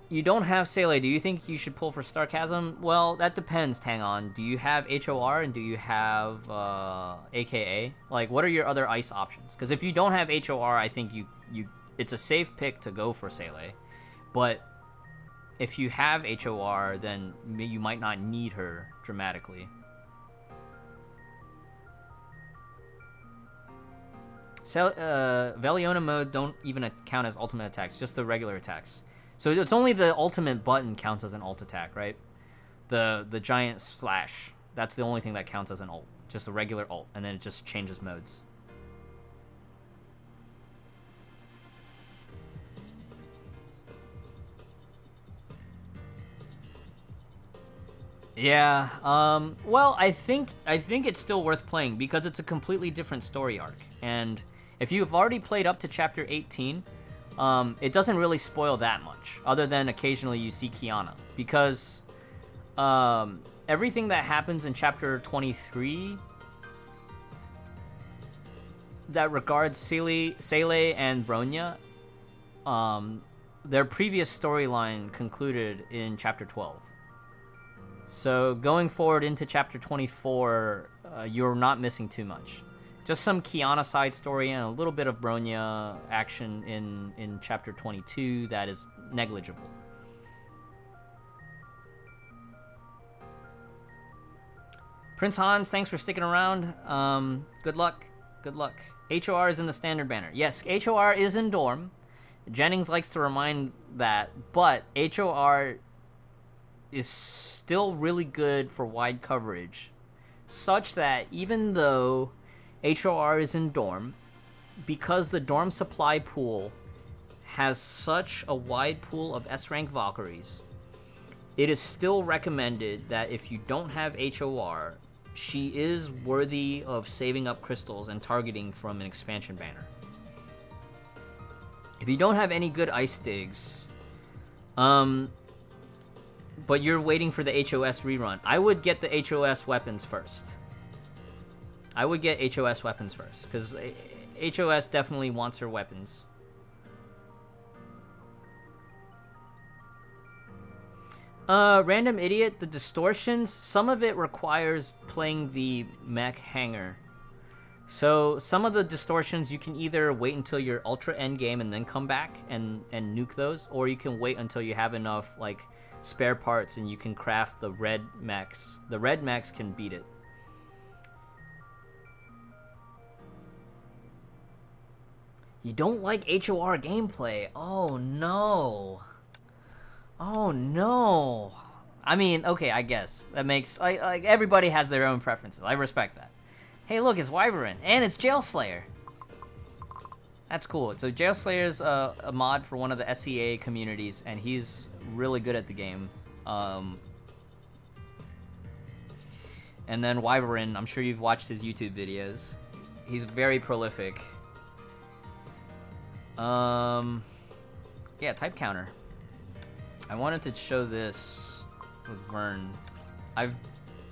[SPEAKER 1] You don't have Seele. Do you think you should pull for Starchasm? Well, that depends, Tangon. Do you have HOR and do you have AKA? Like, what are your other ice options? Because if you don't have HOR, I think it's a safe pick to go for Seele. But if you have HOR, then you might not need her dramatically. Veliona mode don't even count as ultimate attacks, just the regular attacks. So it's only the ultimate button counts as an ult attack, right? The giant slash, that's the only thing that counts as an ult. Just a regular ult, and then it just changes modes. Yeah, well, I think it's still worth playing because it's a completely different story arc. And if you've already played up to Chapter 18, it doesn't really spoil that much, other than occasionally you see Kiana. Because everything that happens in Chapter 23 that regards Seele and Bronya, their previous storyline concluded in Chapter 12. So going forward into Chapter 24, you're not missing too much. Just some Kiana side story and a little bit of Bronya action in Chapter 22 that is negligible. Prince Hans, thanks for sticking around. Good luck. Good luck. HOR is in the standard banner. Yes, HOR is in Dorm. Jennings likes to remind that, but HOR is still really good for wide coverage, such that even though HOR is in Dorm, because the dorm supply pool has such a wide pool of S-rank Valkyries, it is still recommended that if you don't have HOR, she is worthy of saving up crystals and targeting from an expansion banner. If you don't have any good ice digs, but you're waiting for the HOS rerun, I would get the HOS weapons first. I would get HOS weapons first, because HOS definitely wants her weapons. Random idiot, the distortions, some of it requires playing the mech hanger. So some of the distortions you can either wait until you're ultra endgame and then come back and nuke those, or you can wait until you have enough like spare parts and you can craft the red mechs. The red mechs can beat it. You don't like HOR gameplay? Oh no. Oh no. I mean, okay, I guess that makes like everybody has their own preferences. I respect that. Hey, look, it's Wyvern and it's Jailslayer. That's cool. So Jailslayer's a mod for one of the SEA communities, and he's really good at the game. And then Wyvern, I'm sure you've watched his YouTube videos. He's very prolific. Yeah, type counter. I wanted to show this with Vern.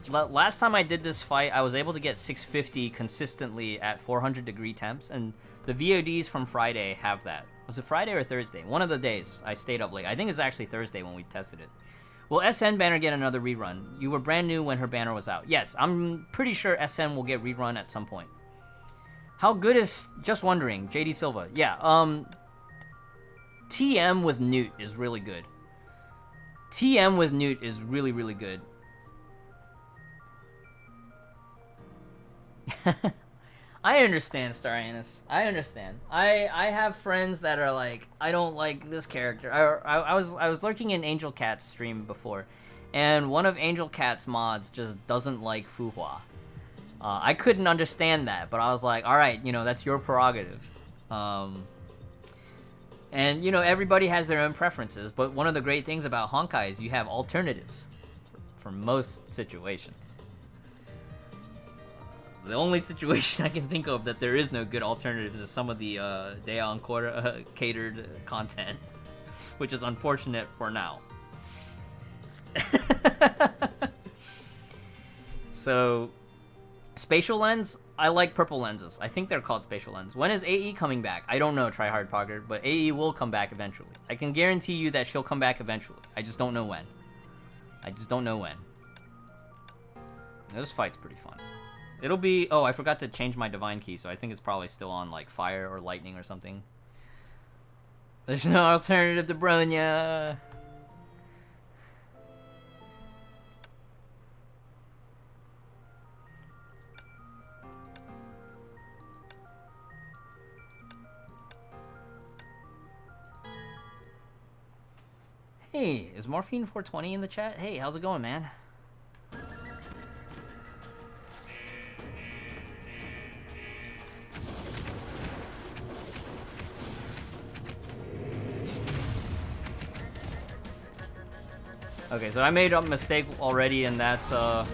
[SPEAKER 1] Last time I did this fight, I was able to get 650 consistently at 400 degree temps, and the VODs from Friday have that. Was it Friday or Thursday? One of the days I stayed up late. I think it's actually Thursday when we tested it. Will SN banner get another rerun? You were brand new when her banner was out. Yes, I'm pretty sure SN will get rerun at some point. How good is... Just wondering. JD Silva. Yeah, TM with Newt is really good. TM with Newt is really, really good. I understand, Starianus. I understand. I have friends that are like, I don't like this character. I was lurking in Angel Cat's stream before, and one of Angel Cat's mods just doesn't like Fuhua. I couldn't understand that, but I was like, all right, you know, that's your prerogative. And you know, everybody has their own preferences, but one of the great things about Honkai is you have alternatives for most situations. The only situation I can think of that there is no good alternatives is some of the Daeon catered content, which is unfortunate for now. So, spatial lens, I like purple lenses. I think they're called spatial lens. When is AE coming back? I don't know, Tryhard Pogger, but AE will come back eventually. I can guarantee you that she'll come back eventually. I just don't know when. I just don't know when. This fight's pretty fun. It'll be... Oh, I forgot to change my divine key, so I think it's probably still on, like, fire or lightning or something. There's no alternative to Bronya. Hey, is Morphine 420 in the chat? Hey, how's it going, man? Okay, so I made a mistake already, and that's, I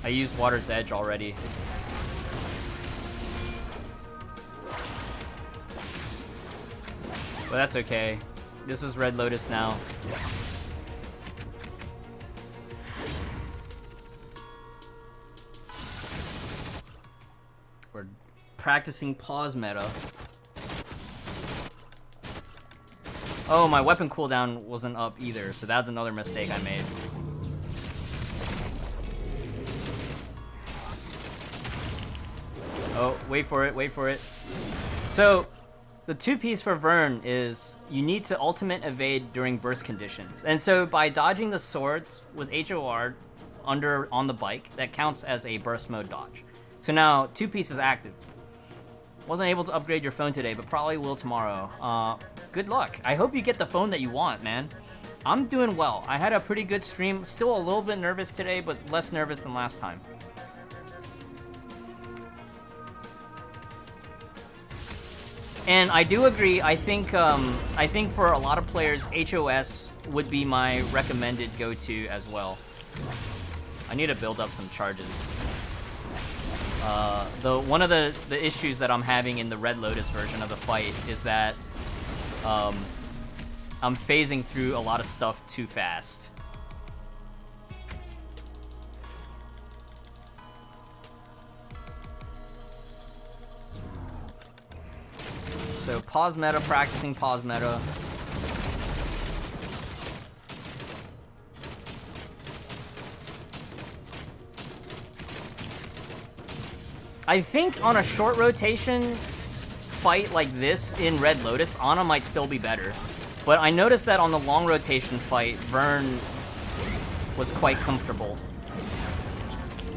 [SPEAKER 1] used Water's Edge already. But that's okay. This is Red Lotus now. We're practicing pause meta. Oh, my weapon cooldown wasn't up either, so that's another mistake I made. Oh, wait for it, wait for it. So, the two-piece for Vern is you need to ultimate evade during burst conditions. And so by dodging the swords with HOR on the bike, that counts as a burst mode dodge. So now, two-piece is active. Wasn't able to upgrade your phone today, but probably will tomorrow. Good luck. I hope you get the phone that you want, man. I'm doing well. I had a pretty good stream. Still a little bit nervous today, but less nervous than last time. And I do agree. I think for a lot of players, HOS would be my recommended go-to as well. I need to build up some charges. One of the issues that I'm having in the Red Lotus version of the fight is that I'm phasing through a lot of stuff too fast. So pause meta, practicing pause meta. I think on a short rotation fight like this in Red Lotus, Ana might still be better. But I noticed that on the long rotation fight, Vern was quite comfortable.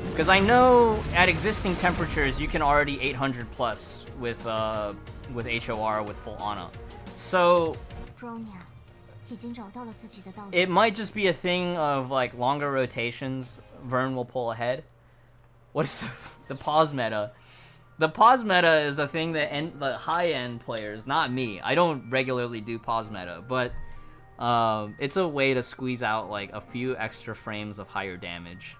[SPEAKER 1] Because I know at existing temperatures, you can already 800 plus with HOR with full Ana. So it might just be a thing of like longer rotations, Vern will pull ahead. What's the pause meta? The pause meta is a thing that the high-end players, not me, I don't regularly do pause meta, but it's a way to squeeze out like a few extra frames of higher damage.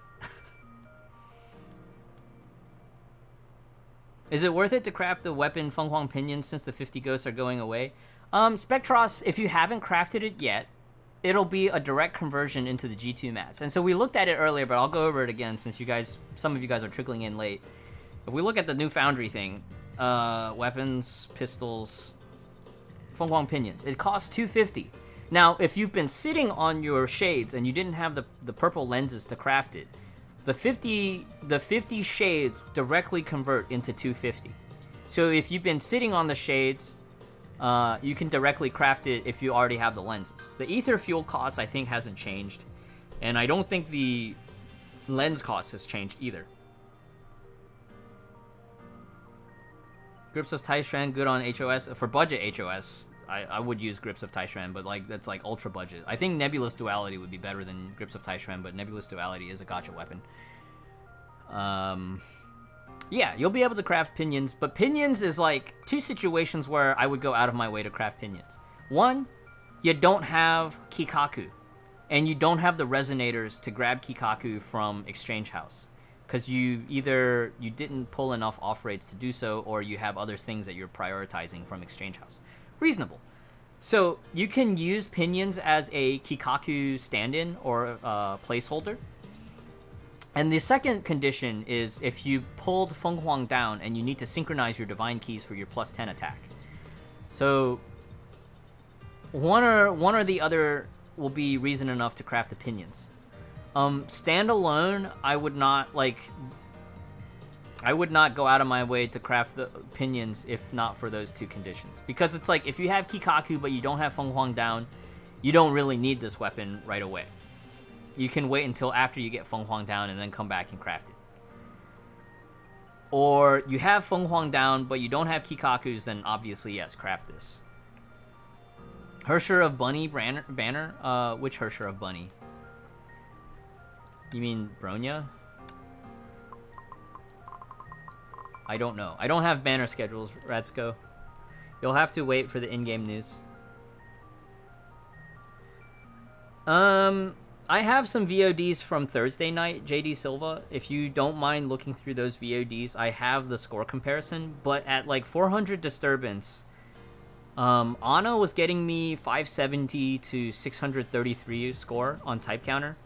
[SPEAKER 1] Is it worth it to craft the weapon Feng Huang Pinions since the 50 ghosts are going away? Spectros, if you haven't crafted it yet, it'll be a direct conversion into the G2 mats. And so we looked at it earlier, but I'll go over it again since some of you guys are trickling in late. If we look at the new Foundry thing, weapons, pistols, Feng Huang Pinions, it costs $250. Now, if you've been sitting on your shades and you didn't have the purple lenses to craft it, the 50 shades directly convert into $250. So if you've been sitting on the shades, you can directly craft it if you already have the lenses. The ether fuel cost, I think, hasn't changed. And I don't think the lens cost has changed either. Grips of Taishan, good on HOS. For budget HOS, I would use Grips of Taishan, but like that's like ultra budget. I think Nebulous Duality would be better than Grips of Taishan, but Nebulous Duality is a gacha weapon. Yeah, you'll be able to craft pinions, but pinions is like two situations where I would go out of my way to craft pinions. One, you don't have Kikaku, and you don't have the resonators to grab Kikaku from Exchange House, because you didn't pull enough off rates to do so, or you have other things that you're prioritizing from Exchange House. Reasonable. So you can use pinions as a Kikaku stand-in or placeholder. And the second condition is if you pulled Feng Huang down and you need to synchronize your divine keys for your plus 10 attack. So one or the other will be reason enough to craft the pinions. Standalone, I would not go out of my way to craft the pinions if not for those two conditions. Because it's like, if you have Kikaku but you don't have Feng Huang down, you don't really need this weapon right away. You can wait until after you get Feng Huang down and then come back and craft it. Or you have Feng Huang down but you don't have Kikakus, then obviously yes, craft this. Hersher of Bunny banner? Which Hersher of Bunny? You mean Bronya? I don't know. I don't have banner schedules, Ratsko. You'll have to wait for the in-game news. I have some VODs from Thursday night, JD Silva. If you don't mind looking through those VODs, I have the score comparison. But at like 400 disturbance, Ana was getting me 570 to 633 score on type counter.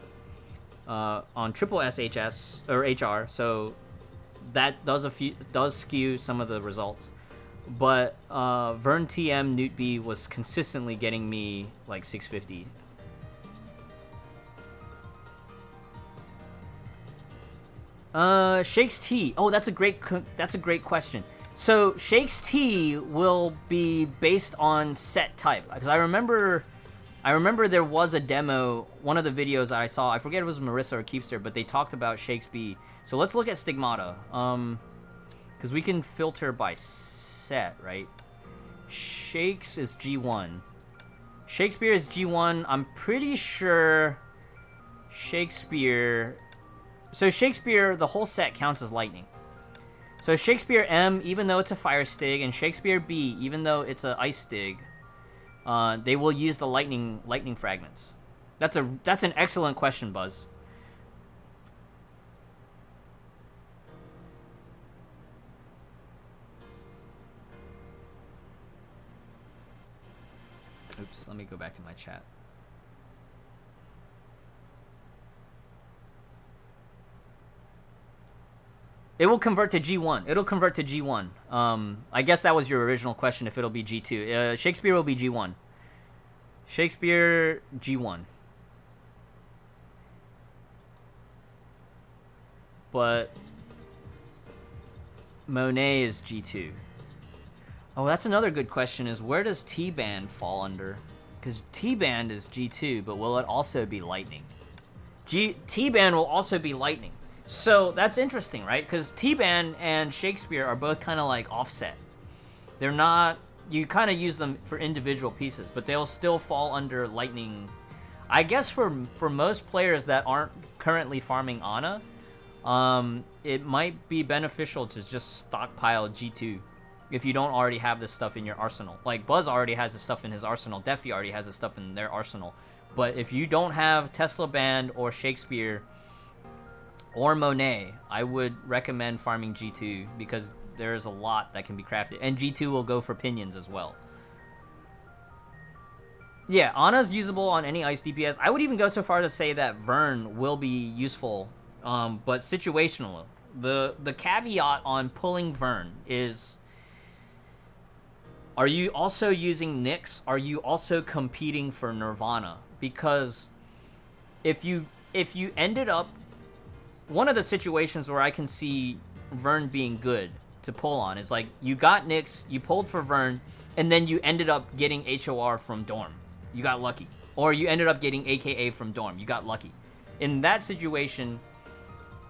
[SPEAKER 1] On triple SHS or HR, so that does skew some of the results. But Vern TM Newt B was consistently getting me like 650. Shakes T. Oh, that's a great question. So Shakes T will be based on set type, because I remember there was a demo, one of the videos I saw, I forget if it was Marissa or Keepster, but they talked about Shakes B. So let's look at Stigmata, because we can filter by set, right? Shakes is G1. Shakespeare is G1. I'm pretty sure Shakespeare... So Shakespeare, the whole set counts as lightning. So Shakespeare M, even though it's a fire stig, and Shakespeare B, even though it's an ice stig, they will use the lightning fragments. That's an excellent question, Buzz. Oops, let me go back to my chat. It will convert to G1. It'll convert to G1. I guess that was your original question, if it'll be G2. Shakespeare will be G1. Shakespeare, G1. But Monet is G2. Oh, that's another good question, is where does T-band fall under? Because T-band is G2, but will it also be lightning? T-band will also be lightning. So that's interesting, right? Because T-band and Shakespeare are both kind of like offset. They're not, you kind of use them for individual pieces, but they'll still fall under lightning. I guess for most players that aren't currently farming Ana, it might be beneficial to just stockpile G2 if you don't already have this stuff in your arsenal. Like Buzz already has this stuff in his arsenal, Defi already has this stuff in their arsenal. But if you don't have Tesla Band or Shakespeare or Monet, I would recommend farming G2 because there's a lot that can be crafted. And G2 will go for pinions as well. Yeah, Ana's usable on any ice DPS. I would even go so far to say that Vern will be useful, but situational. The caveat on pulling Vern is, are you also using Nyx? Are you also competing for Nirvana? Because if you ended up, one of the situations where I can see Vern being good to pull on is like, you got Nyx, you pulled for Vern, and then you ended up getting HOR from Dorm. You got lucky. Or you ended up getting AKA from Dorm. You got lucky. In that situation,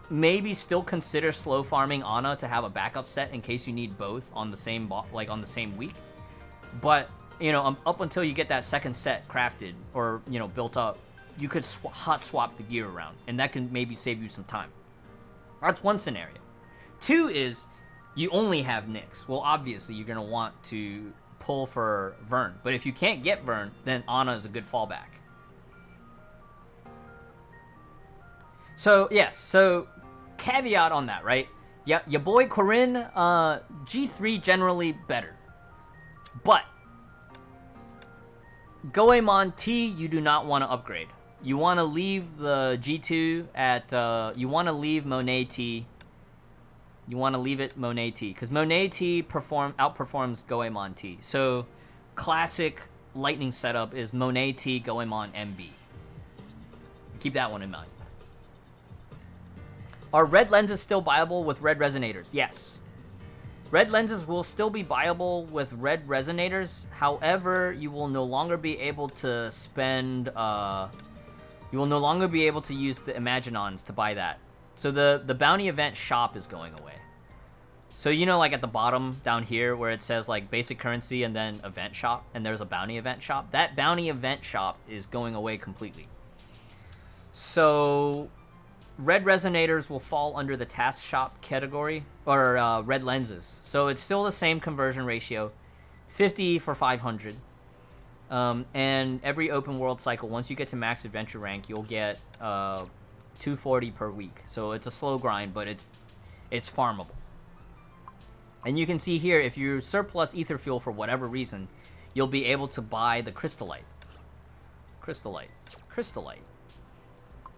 [SPEAKER 1] maybe still consider slow farming Ana to have a backup set in case you need both on the same on the same week. But, you know, up until you get that second set crafted or, you know, built up, you could hot swap the gear around, and that can maybe save you some time. That's one scenario. Two is you only have Nyx. Well, obviously, you're going to want to pull for Vern. But if you can't get Vern, then Ana is a good fallback. So, yes. So, caveat on that, right? Yeah, your boy Corinne, G3 generally better. But Goemon T, you do not want to upgrade. You want to leave the G2 at, you want to leave Monet T. You want to leave it Monet T, because Monet T outperforms Goemon T. So, classic lightning setup is Monet T, Goemon MB. Keep that one in mind. Are red lenses still viable with red resonators? Yes. Red lenses will still be viable with red resonators. However, you will no longer be able to spend, you will no longer be able to use the Imaginons to buy that. So the bounty event shop is going away. So, you know, like at the bottom down here where it says like basic currency and then event shop, and there's a bounty event shop. That bounty event shop is going away completely. So red resonators will fall under the task shop category, or red lenses. So it's still the same conversion ratio, 50 for 500. And every open world cycle, once you get to max adventure rank, you'll get 240 per week. So it's a slow grind, but it's farmable. And you can see here, if you surplus ether fuel for whatever reason, you'll be able to buy the crystallite. Crystallite.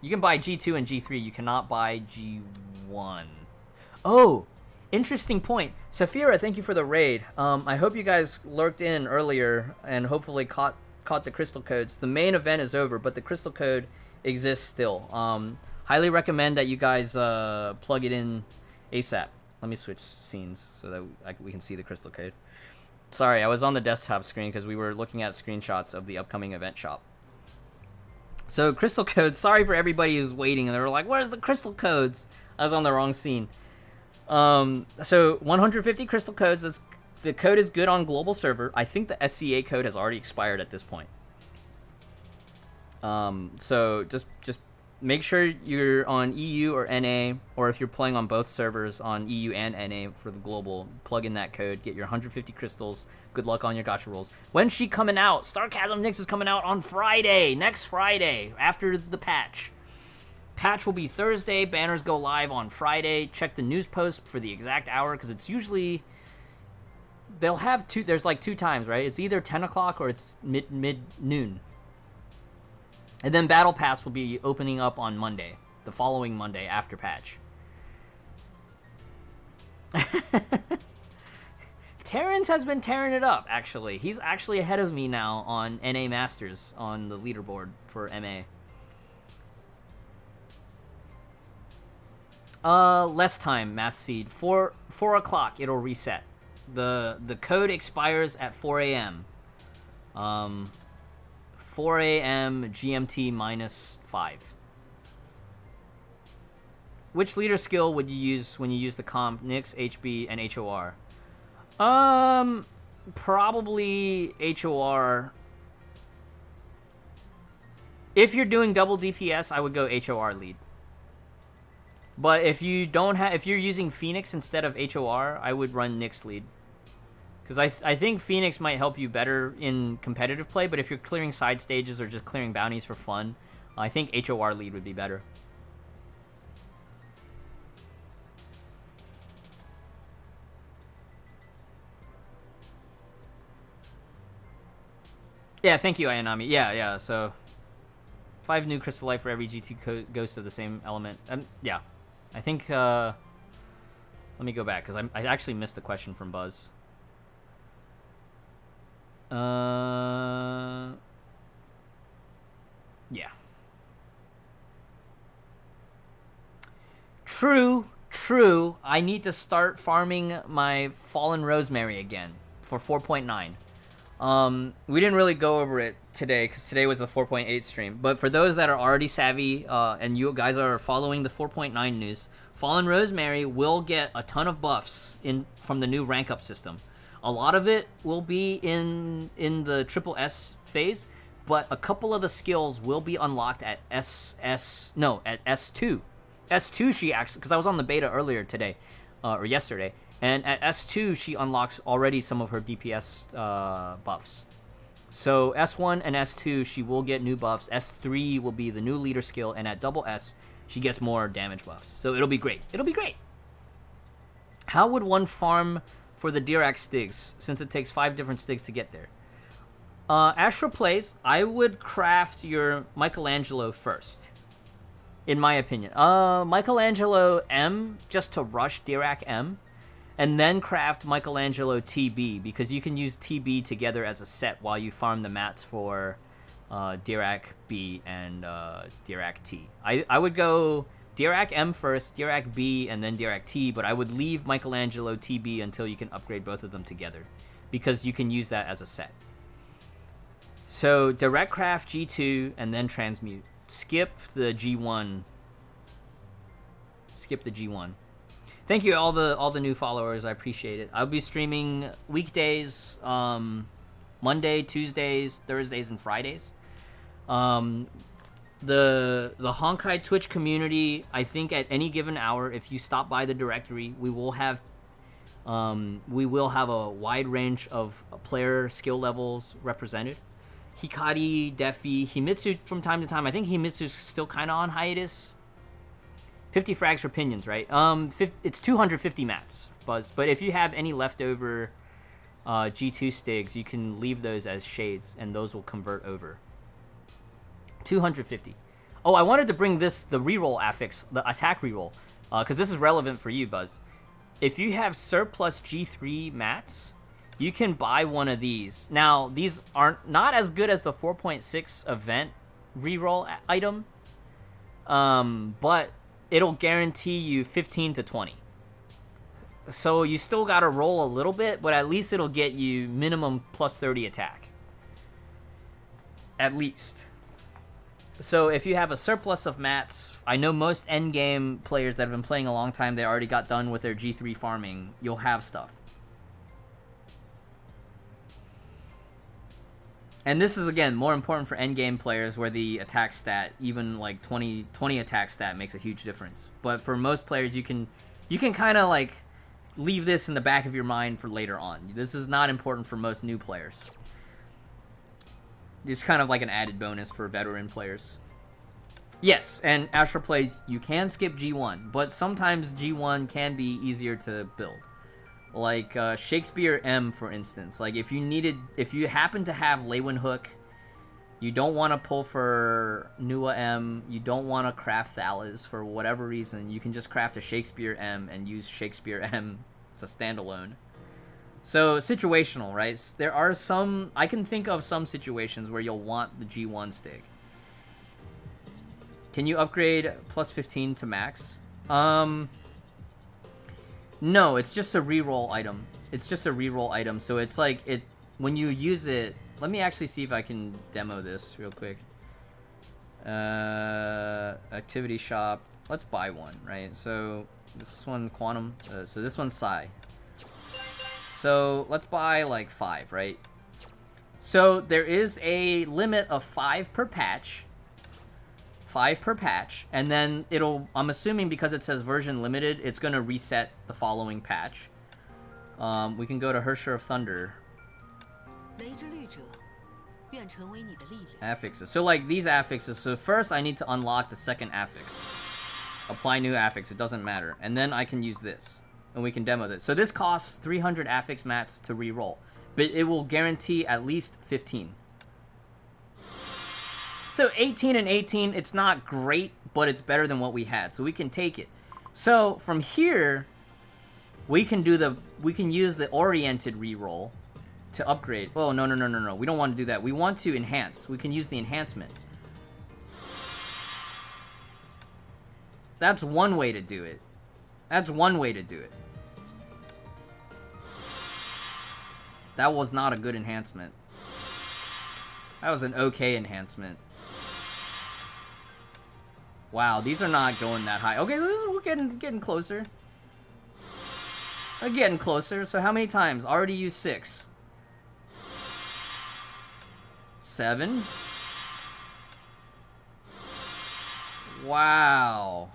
[SPEAKER 1] You can buy G2 and G3. You cannot buy G1. Oh, interesting point. Saphira, thank you for the raid. I hope you guys lurked in earlier and hopefully caught the crystal codes. The main event is over, but the crystal code exists still. Highly recommend that you guys plug it in ASAP. Let me switch scenes so that we can see the crystal code. Sorry, I was on the desktop screen because we were looking at screenshots of the upcoming event shop. So, crystal codes, sorry for everybody who's waiting, and they were like, where's the crystal codes? I was on the wrong scene. So, 150 crystal codes. The code is good on global server. I think the SCA code has already expired at this point. So, just Make sure you're on EU or NA, or if you're playing on both servers on EU and NA for the global, plug in that code, get your 150 crystals. Good luck on your gacha rolls. When's she coming out? Starchasm Nyx is coming out on Friday, next Friday, after the patch. Patch will be Thursday, banners go live on Friday. Check the news post for the exact hour, because it's usually, they'll have there's like 2 times, right? It's either 10 o'clock or it's mid-noon. And then Battle Pass will be opening up on Monday, the following Monday after patch. Terrence has been tearing it up, actually. He's actually ahead of me now on NA Masters on the leaderboard for MA. Less time, Math Seed. 4 o'clock, it'll reset. The code expires at 4 a.m. 4 a.m. GMT-5. Which leader skill would you use when you use the comp Nyx, HB, and HOR? Probably HOR. If you're doing double DPS, I would go HOR lead. But if you don't have, if you're using Phoenix instead of HOR, I would run Nyx lead. Because I think Phoenix might help you better in competitive play, but if you're clearing side stages or just clearing bounties for fun, I think HOR lead would be better. Yeah, thank you, Ayanami. Yeah, so 5 new Crystal Light for every GT ghost of the same element. Yeah, I think, let me go back, because I actually missed the question from Buzz. Yeah. True. I need to start farming my Fallen Rosemary again for 4.9. We didn't really go over it today because today was the 4.8 stream. But for those that are already savvy and you guys are following the 4.9 news, Fallen Rosemary will get a ton of buffs from the new rank up system. A lot of it will be in the triple S phase, but a couple of the skills will be unlocked at at S2. S2 she actually, because I was on the beta earlier today, or yesterday, and at S2 she unlocks already some of her DPS buffs. So S1 and S2 she will get new buffs. S3 will be the new leader skill, and at double S she gets more damage buffs. So it'll be great. How would one farm for the Dirac Stigs, since it takes 5 different Stigs to get there? Ashra plays, I would craft your Michelangelo first, in my opinion. Michelangelo M, just to rush Dirac M, and then craft Michelangelo TB, because you can use TB together as a set while you farm the mats for Dirac B and Dirac T. I would go Dirac M first, Dirac B, and then Dirac T, but I would leave Michelangelo TB until you can upgrade both of them together, because you can use that as a set. So direct craft G2 and then transmute. Skip the G1. Thank you all the new followers. I appreciate it. I'll be streaming weekdays, Monday, Tuesdays, Thursdays, and Fridays. The Honkai Twitch community, I think at any given hour, if you stop by the directory, we will have a wide range of player skill levels represented. Hikari, Defi, Himitsu from time to time. I think Himitsu's still kind of on hiatus. 50 frags for pinions, right? It's 250 mats, Buzz. But if you have any leftover G2 stigs, you can leave those as shades, and those will convert over. 250. Oh, I wanted to bring the reroll affix, the attack reroll, because this is relevant for you, Buzz. If you have surplus G3 mats, you can buy one of these. Now, these aren't not as good as the 4.6 event reroll item, but it'll guarantee you 15 to 20. So you still gotta roll a little bit, but at least it'll get you minimum plus 30 attack. At least. So if you have a surplus of mats, I know most endgame players that have been playing a long time, they already got done with their G3 farming, you'll have stuff. And this is, again, more important for endgame players where the attack stat, even like 20 attack stat, makes a huge difference. But for most players, you can kind of like leave this in the back of your mind for later on. This is not important for most new players. It's kind of like an added bonus for veteran players. Yes, and Astro plays, you can skip G1, but sometimes G1 can be easier to build. Like Shakespeare M, for instance. Like if you happen to have Leywin Hook, you don't want to pull for Nua M, you don't want to craft Thalas for whatever reason, you can just craft a Shakespeare M and use Shakespeare M as a standalone. So situational, right? There are some, I can think of some situations where you'll want the G1 stick. Can you upgrade plus 15 to max? No, it's just a reroll item. It's just a reroll item, so it's like, when you use it, let me actually see if I can demo this real quick. Activity shop, let's buy one, right? So this one Quantum, so this one's Psi. So let's buy like 5, right? So there is a limit of 5 per patch. 5 per patch, and then I'm assuming because it says version limited, it's gonna reset the following patch. We can go to Hersher of Thunder. Affixes. So like these affixes, so first I need to unlock the second affix. Apply new affix, it doesn't matter. And then I can use this, and we can demo this. So this costs 300 affix mats to re-roll, but it will guarantee at least 15. So 18 and 18, it's not great, but it's better than what we had, so we can take it. So from here, we can use the oriented reroll to upgrade. Oh, no. We don't want to do that. We want to enhance. We can use the enhancement. That's one way to do it. That's one way to do it. That was not a good enhancement. That was an okay enhancement. Wow, these are not going that high. Okay, so we're getting closer. We're getting closer. So how many times? Already used 6. 7. Wow.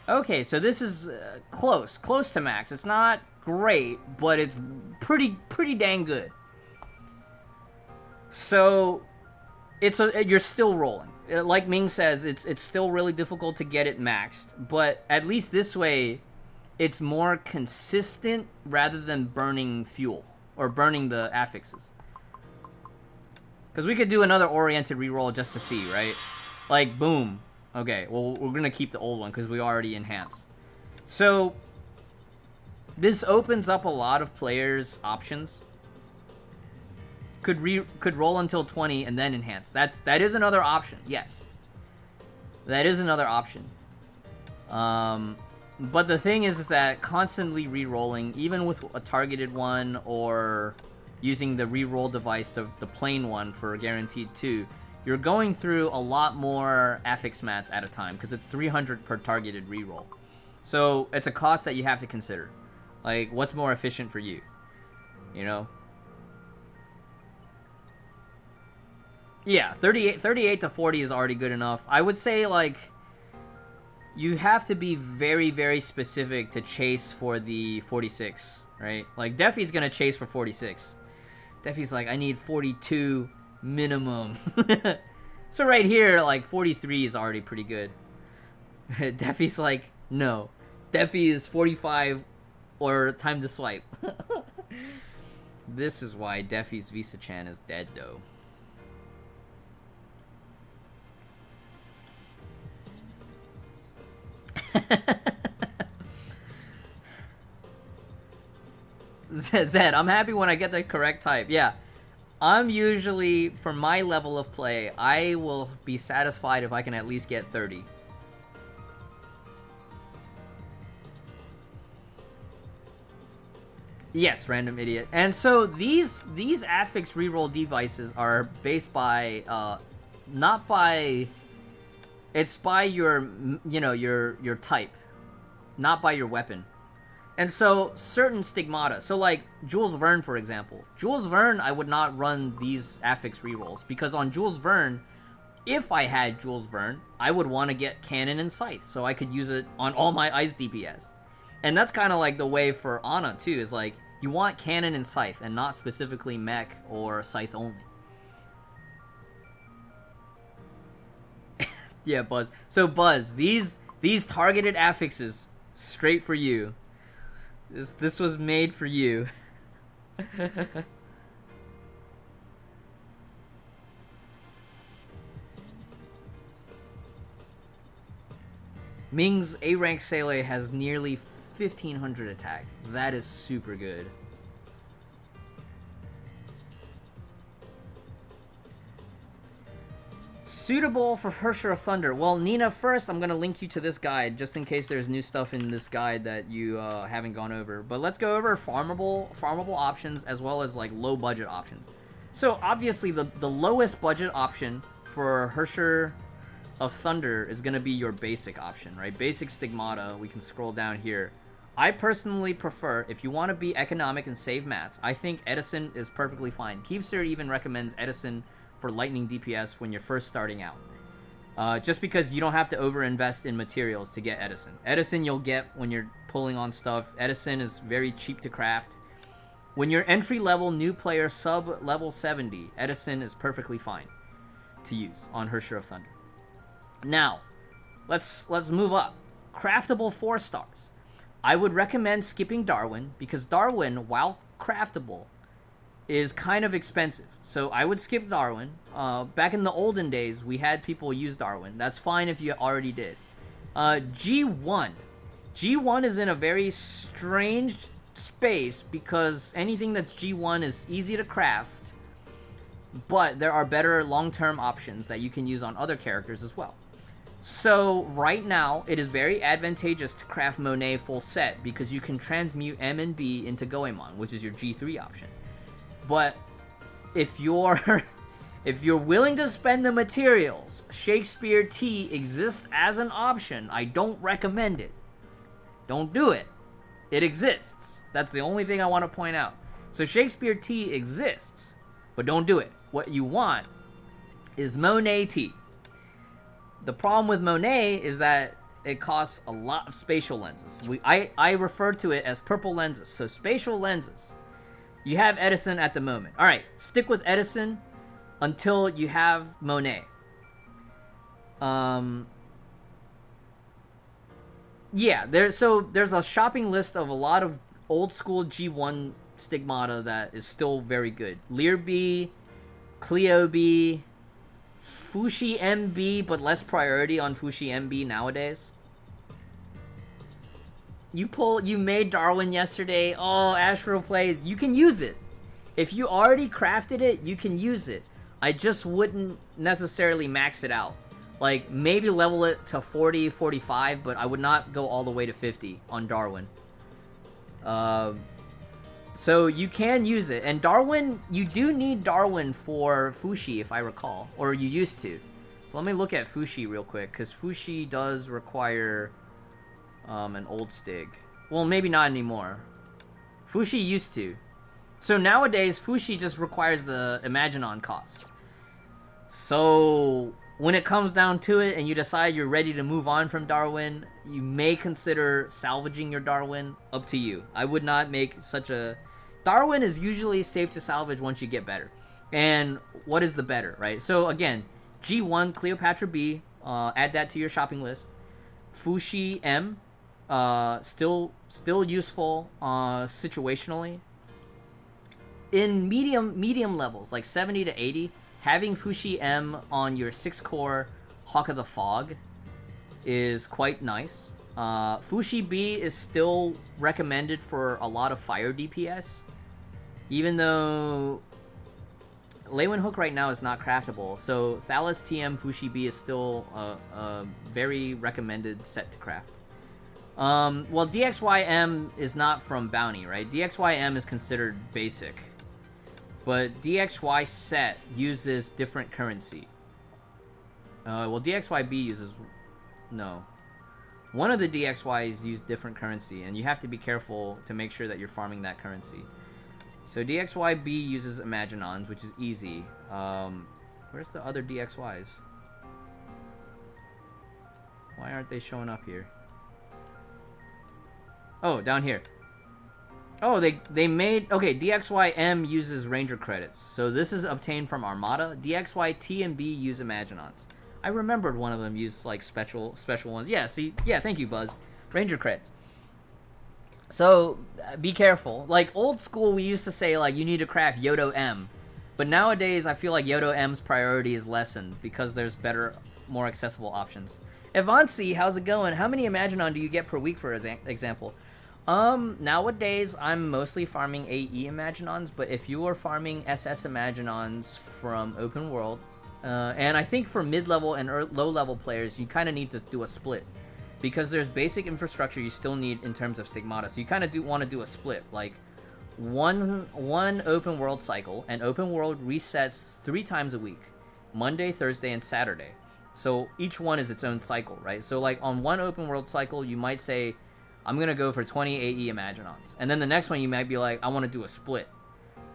[SPEAKER 1] Okay, so this is close to max. It's not great, but it's pretty dang good. So you're still rolling. Like Ming says, it's still really difficult to get it maxed, but at least this way, it's more consistent rather than burning fuel or burning the affixes. Because we could do another oriented reroll just to see, right? Like, boom. Okay, well, we're gonna keep the old one because we already enhanced. So this opens up a lot of players' options. Could roll until 20 and then enhance. That is another option. Yes, that is another option. But the thing is that constantly re-rolling, even with a targeted one or using the re-roll device, the plain one for guaranteed 2, you're going through a lot more affix mats at a time because it's 300 per targeted re-roll. So it's a cost that you have to consider. Like, what's more efficient for you? You know? Yeah, 38 to 40 is already good enough. I would say, like, you have to be very, very specific to chase for the 46, right? Like, Defy's gonna chase for 46. Defy's like, I need 42 minimum. So right here, like, 43 is already pretty good. Defy's like, no. Defy is 45 or time to swipe. This is why Defy's Visa-chan is dead, though. Zed, I'm happy when I get the correct type. Yeah, I'm usually, for my level of play, I will be satisfied if I can at least get 30. Yes, random idiot. And so these affix reroll devices are based by not by, it's by your, you know, your type, not by your weapon. And so, certain stigmata, so like Jules Verne, for example. Jules Verne, I would not run these affix rerolls, because on Jules Verne, if I had Jules Verne, I would want to get Cannon and Scythe, so I could use it on all my Ice DPS. And that's kind of like the way for Ana, too, is like, you want Cannon and Scythe, and not specifically Mech or Scythe only. Yeah, Buzz. So, Buzz, these targeted affixes, straight for you. This was made for you. Ming's A-rank Sele has nearly 1500 attack. That is super good. Suitable for Hersher of Thunder. Well, Nina, first I'm going to link you to this guide, just in case there's new stuff in this guide that you haven't gone over. But let's go over farmable options, as well as like low budget options. So obviously the lowest budget option for Hersher of Thunder is going to be your basic option, right? Basic Stigmata. We can scroll down here. I personally prefer, if you want to be economic and save mats, I think Edison is perfectly fine. Keepster even recommends Edison for lightning DPS when you're first starting out. Just because you don't have to overinvest in materials to get Edison. Edison you'll get when you're pulling on stuff. Edison is very cheap to craft. When you're entry-level new player sub-level 70, Edison is perfectly fine to use on Hersher of Thunder. Now, let's move up. Craftable 4 stars. I would recommend skipping Darwin, because Darwin, while craftable, is kind of expensive. So I would skip Darwin. Back in the olden days, we had people use Darwin. That's fine if you already did. G1. G1 is in a very strange space, because anything that's G1 is easy to craft, but there are better long-term options that you can use on other characters as well. So right now, it is very advantageous to craft Monet full set, because you can transmute M and B into Goemon, which is your G3 option. But if you're willing to spend the materials, Shakespeare T exists as an option. I don't recommend it. Don't do it. It exists. That's the only thing I want to point out. So Shakespeare T exists, but don't do it. What you want is Monet T. The problem with Monet is that it costs a lot of spatial lenses. I refer to it as purple lenses. So spatial lenses. You have Edison at the moment. All right, stick with Edison until you have Monet. Yeah, there's a shopping list of a lot of old school G1 Stigmata that is still very good. Lear B, Cleo B, Fushi MB, but less priority on Fushi MB nowadays. You made Darwin yesterday. Oh, Astro plays. You can use it. If you already crafted it, you can use it. I just wouldn't necessarily max it out. Like, maybe level it to 40, 45, but I would not go all the way to 50 on Darwin. So you can use it. And Darwin, you do need Darwin for Fushi, if I recall. Or you used to. So let me look at Fushi real quick, because Fushi does require an old Stig. Well, maybe not anymore. Fushi used to. So nowadays, Fushi just requires the Imaginon cost. So when it comes down to it and you decide you're ready to move on from Darwin, you may consider salvaging your Darwin. Up to you. I would not make such a... Darwin is usually safe to salvage once you get better. And what is the better, right? So again, G1, Cleopatra B, add that to your shopping list. Fushi M, still useful situationally. In medium levels, like 70 to 80, having Fushi M on your 6-core Hawk of the Fog is quite nice. Fushi B is still recommended for a lot of fire DPS, even though Leywind Hook right now is not craftable. So Thalas TM Fushi B is still a very recommended set to craft. Well, DXYM is not from Bounty, right? DXYM is considered basic. But DXY set uses different currency. Well, DXYB uses... No. One of the DXYs use different currency, and you have to be careful to make sure that you're farming that currency. So DXYB uses Imaginons, which is easy. Where's the other DXYs? Why aren't they showing up here? Oh, down here. Oh, they made... Okay, DXYM uses Ranger credits. So this is obtained from Armada. DXYT and B use Imaginons. I remembered one of them used, like, special ones. Yeah, see? Yeah, thank you, Buzz. Ranger credits. So, be careful. Like, old school, we used to say, like, you need to craft Yodo M. But nowadays, I feel like Yodo M's priority is lessened because there's better, more accessible options. Evansi, how's it going? How many Imaginon do you get per week, for example? Nowadays, I'm mostly farming AE Imaginons, but if you are farming SS Imaginons from open world, and I think for mid-level and low-level players, you kind of need to do a split. Because there's basic infrastructure you still need in terms of Stigmata, so you kind of do want to do a split. Like, one open world cycle, and open world resets 3 times a week. Monday, Thursday, and Saturday. So each one is its own cycle, right? So like on one open world cycle, you might say, I'm going to go for 20 AE Imaginons. And then the next one, you might be like, I want to do a split.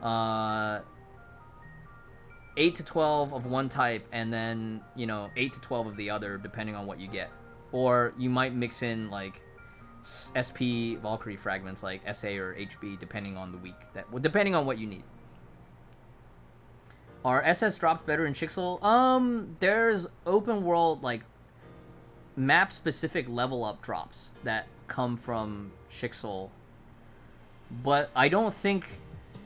[SPEAKER 1] 8 to 12 of one type, and then, 8 to 12 of the other, depending on what you get. Or you might mix in, like, SP Valkyrie fragments, like SA or HB, depending on the week. Depending on what you need. Are SS drops better in Chixel? There's open world, like, map-specific level-up drops that come from Chixel. But I don't think,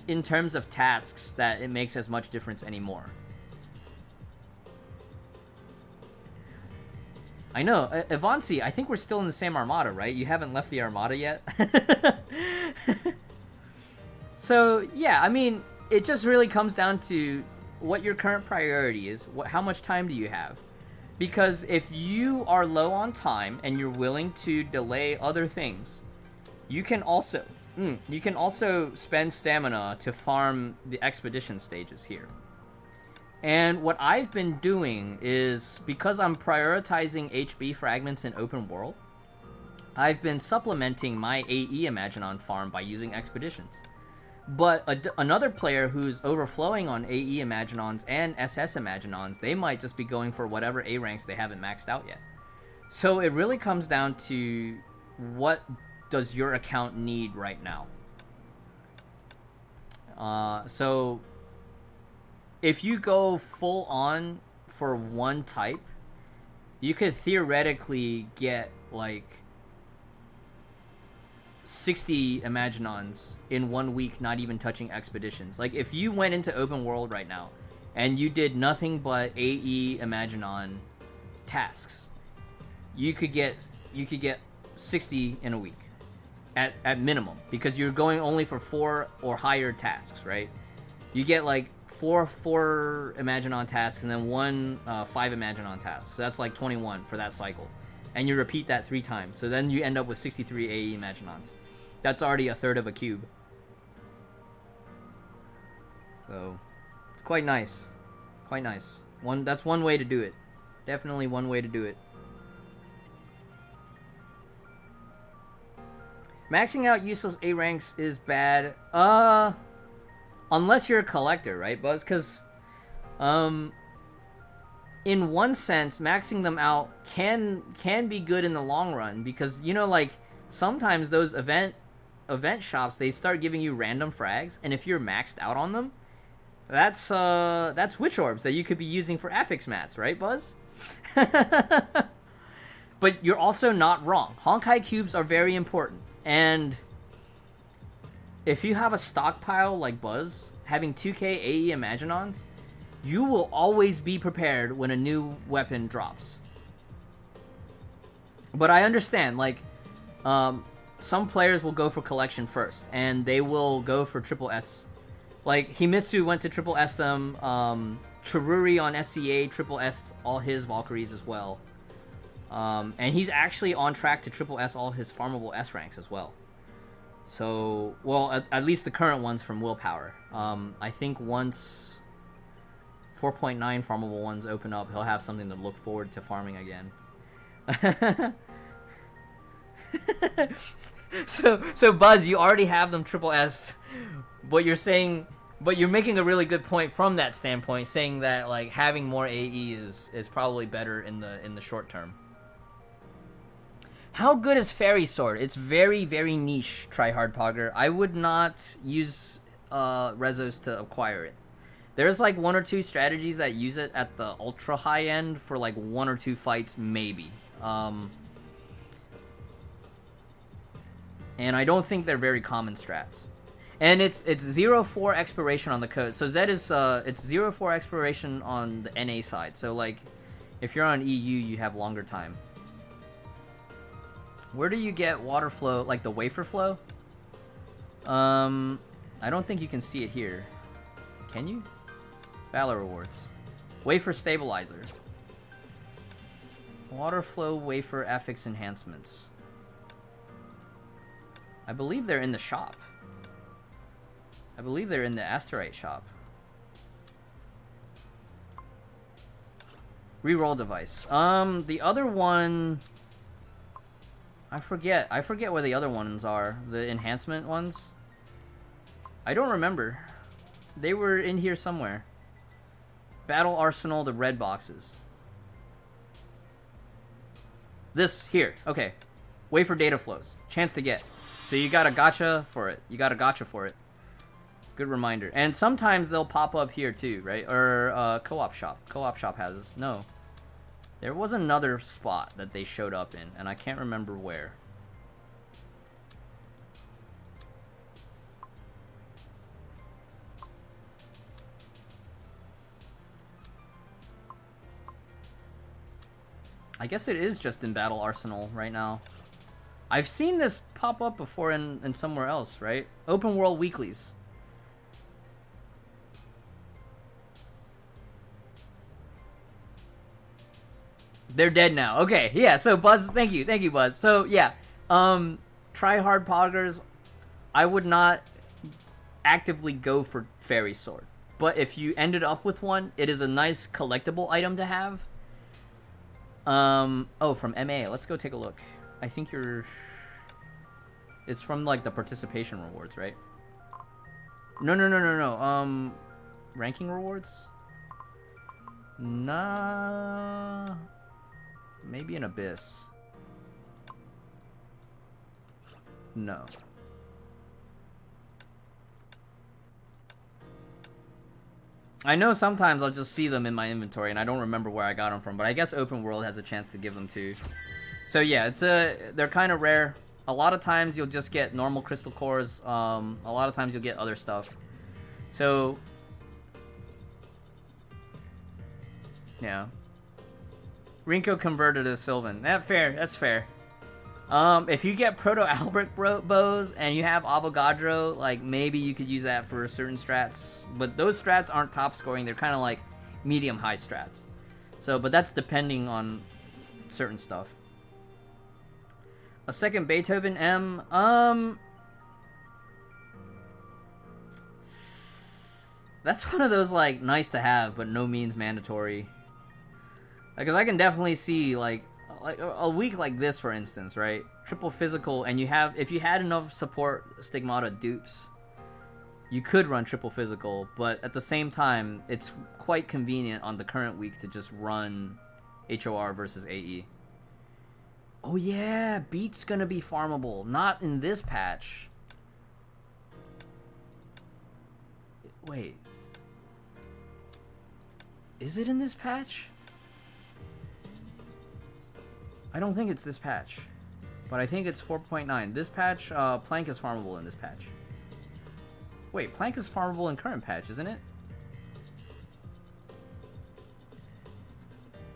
[SPEAKER 1] in terms of tasks, that it makes as much difference anymore. I know. Evansi, I think we're still in the same Armada, right? You haven't left the Armada yet? So, yeah, I mean, it just really comes down to what your current priority is. How much time do you have? Because if you are low on time and you're willing to delay other things, you can also spend stamina to farm the expedition stages here. And what I've been doing is, because I'm prioritizing HB fragments in open world, I've been supplementing my AE Imaginon farm by using expeditions. But another player who's overflowing on AE Imaginons and SS Imaginons, they might just be going for whatever A ranks they haven't maxed out yet. So it really comes down to what does your account need right now. So if you go full on for one type, you could theoretically get like 60 Imaginons in 1 week, not even touching expeditions. Like if you went into open world right now and you did nothing but AE Imaginon tasks, you could get 60 in a week at minimum, because you're going only for 4 or higher tasks, right? You get like four Imaginon tasks and then 1 5 Imaginon task. So that's like 21 for that cycle. And you repeat that 3 times. So then you end up with 63 AE Imaginons. That's already a third of a cube. So it's quite nice. Quite nice. That's one way to do it. Definitely one way to do it. Maxing out useless A ranks is bad. Unless you're a collector, right, Buzz? Because, in one sense, maxing them out can be good in the long run, because, like, sometimes those event shops, they start giving you random frags, and if you're maxed out on them, that's witch orbs that you could be using for affix mats, right, Buzz? But you're also not wrong. Honkai cubes are very important, and if you have a stockpile like Buzz, having 2k AE Imaginons, you will always be prepared when a new weapon drops. But I understand, like, some players will go for collection first, and they will go for triple S. Like, Himitsu went to triple S them, Chiruri on SCA triple S all his Valkyries as well. And he's actually on track to triple S all his farmable S ranks as well. So, well, at least the current ones from Willpower. I think once 4.9 farmable ones open up, he'll have something to look forward to farming again. So Buzz, you already have them triple S, but you're making a really good point from that standpoint, saying that like having more AE is probably better in the short term. How good is Fairy Sword? It's very, very niche, Tryhard Pogger. I would not use Rezos to acquire it. There's like 1 or 2 strategies that use it at the ultra high end for like 1 or 2 fights, maybe. And I don't think they're very common strats. And it's 0-4 expiration on the code. So Zed is it's 0-4 expiration on the NA side. So like if you're on EU, you have longer time. Where do you get water flow, like the wafer flow? I don't think you can see it here. Can you? Valor rewards. Wafer stabilizer. Water flow wafer affix enhancements. I believe they're in the shop. I believe they're in the Asterite shop. Reroll device. The other one, I forget where the other ones are. The enhancement ones. I don't remember. They were in here somewhere. Battle Arsenal, the red boxes. This here. Okay. Wafer data flows. Chance to get. So you got a gotcha for it. Good reminder. And sometimes they'll pop up here too, right? Or co-op shop. Co-op shop has... No. There was another spot that they showed up in, and I can't remember where. I guess it is just in Battle Arsenal right now. I've seen this pop up before in somewhere else, right? Open World Weeklies. They're dead now. Okay, yeah, so Buzz, thank you, Buzz. So, yeah, Tryhard Poggers, I would not actively go for Fairy Sword. But if you ended up with one, it is a nice collectible item to have. Oh, from MA. Let's go take a look. I think you're... It's from, like, the participation rewards, right? No. Ranking rewards? Nah... Maybe an Abyss. No. I know sometimes I'll just see them in my inventory and I don't remember where I got them from, but I guess Open World has a chance to give them too. So yeah, they're kind of rare. A lot of times you'll just get normal crystal cores. A lot of times you'll get other stuff. So yeah. Rinko converted to Sylvan. That's fair. If you get Proto Albrecht bows and you have Avogadro, like maybe you could use that for certain strats. But those strats aren't top scoring. They're kind of like medium high strats. So, but that's depending on certain stuff. A second Beethoven M. That's one of those like nice to have, but no means mandatory. Because I can definitely see like a week like this, for instance, right? Triple physical, and if you had enough support Stigmata dupes, you could run triple physical, but at the same time, it's quite convenient on the current week to just run HOR versus AE. Oh yeah, Beat's gonna be farmable. Not in this patch. Wait. Is it in this patch? I don't think it's this patch, but I think it's 4.9. This patch, Plank is farmable in this patch. Wait, Plank is farmable in current patch, isn't it?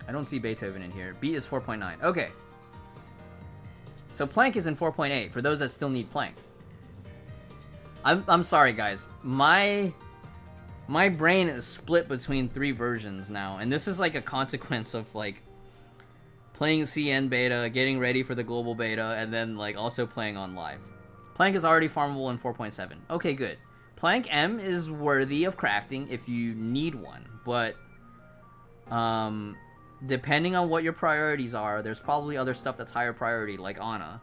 [SPEAKER 1] I don't see Beethoven in here. Beat is 4.9. Okay. So Plank is in 4.8 for those that still need Plank. I'm sorry, guys. My brain is split between 3 versions now, and this is like a consequence of like playing CN beta, getting ready for the global beta, and then like also playing on live. Plank is already farmable in 4.7. Okay, good. Plank M is worthy of crafting if you need one, but depending on what your priorities are, there's probably other stuff that's higher priority, like Ana.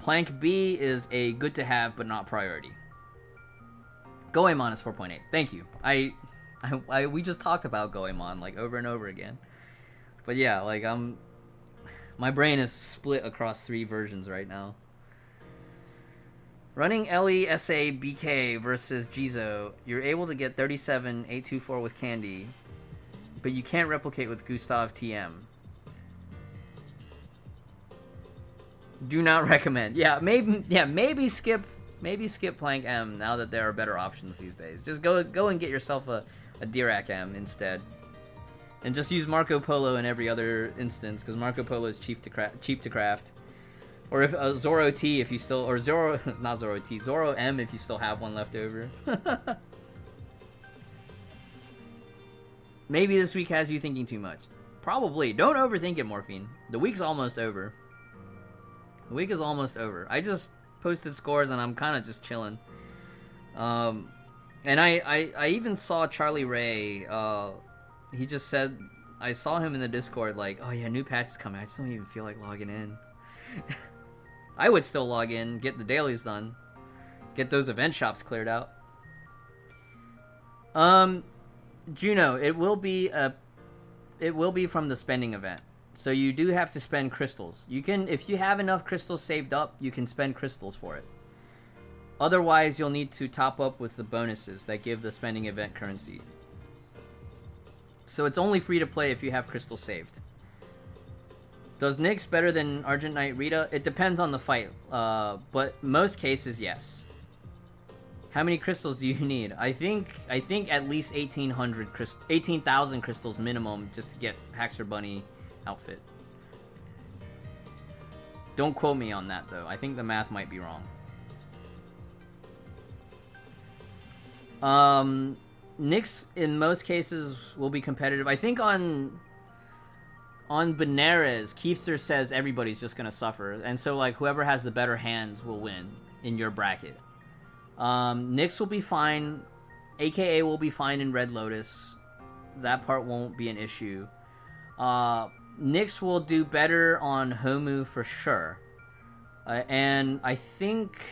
[SPEAKER 1] Plank B is a good to have, but not priority. Goemon is 4.8. Thank you. We just talked about Goemon like over and over again. But yeah, like my brain is split across 3 versions right now. Running Ellie SA BK versus Jizo, you're able to get 37 824 with Candy, but you can't replicate with Gustav TM. Do not recommend. Maybe skip Plank M now that there are better options these days. Just go and get yourself a Dirac M instead. And just use Marco Polo in every other instance, because Marco Polo is cheap to craft. Or if Zoro T if you still, or Zoro, not Zoro T, Zoro M if you still have one left over. Maybe this week has you thinking too much. Probably. Don't overthink it, Morphine. The week's almost over. The week is almost over. I just posted scores and I'm kind of just chilling. And I even saw Charlie Ray. He just said, I saw him in the Discord like, oh yeah, new patch is coming. I just don't even feel like logging in. I would still log in, get the dailies done, get those event shops cleared out. Juno, it will be from the spending event. So you do have to spend crystals. You can, if you have enough crystals saved up, you can spend crystals for it. Otherwise, you'll need to top up with the bonuses that give the spending event currency. So it's only free to play if you have crystals saved. Does Nyx better than Argent Knight Rita? It depends on the fight, but most cases, yes. How many crystals do you need? I think at least 18,000 crystals minimum just to get Haxor Bunny outfit. Don't quote me on that though. I think the math might be wrong. Nyx in most cases will be competitive. I think on Benares, Keepster says everybody's just gonna suffer, and so like whoever has the better hands will win in your bracket. Nyx will be fine. AKA will be fine in Red Lotus. That part won't be an issue. Nyx will do better on Homu for sure. And I think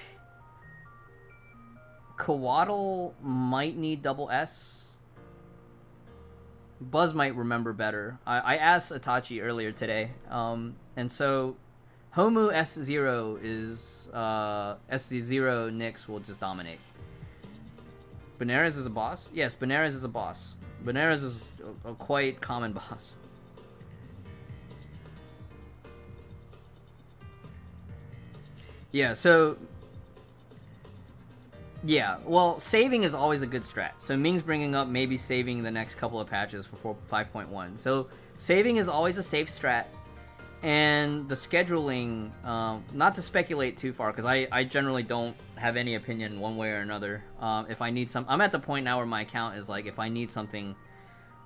[SPEAKER 1] Kawaddle might need double S. Buzz might remember better. I asked Itachi earlier today. And so Homu S0 is S0 Nyx will just dominate. Benares is a boss? Yes, Benares is a boss. Benares is a quite common boss. Yeah, so yeah, well, saving is always a good strat. So Ming's bringing up maybe saving the next couple of patches for 5.1. So saving is always a safe strat. And the scheduling, not to speculate too far, because I generally don't have any opinion one way or another. If I need I'm at the point now where my account is like, if I need something,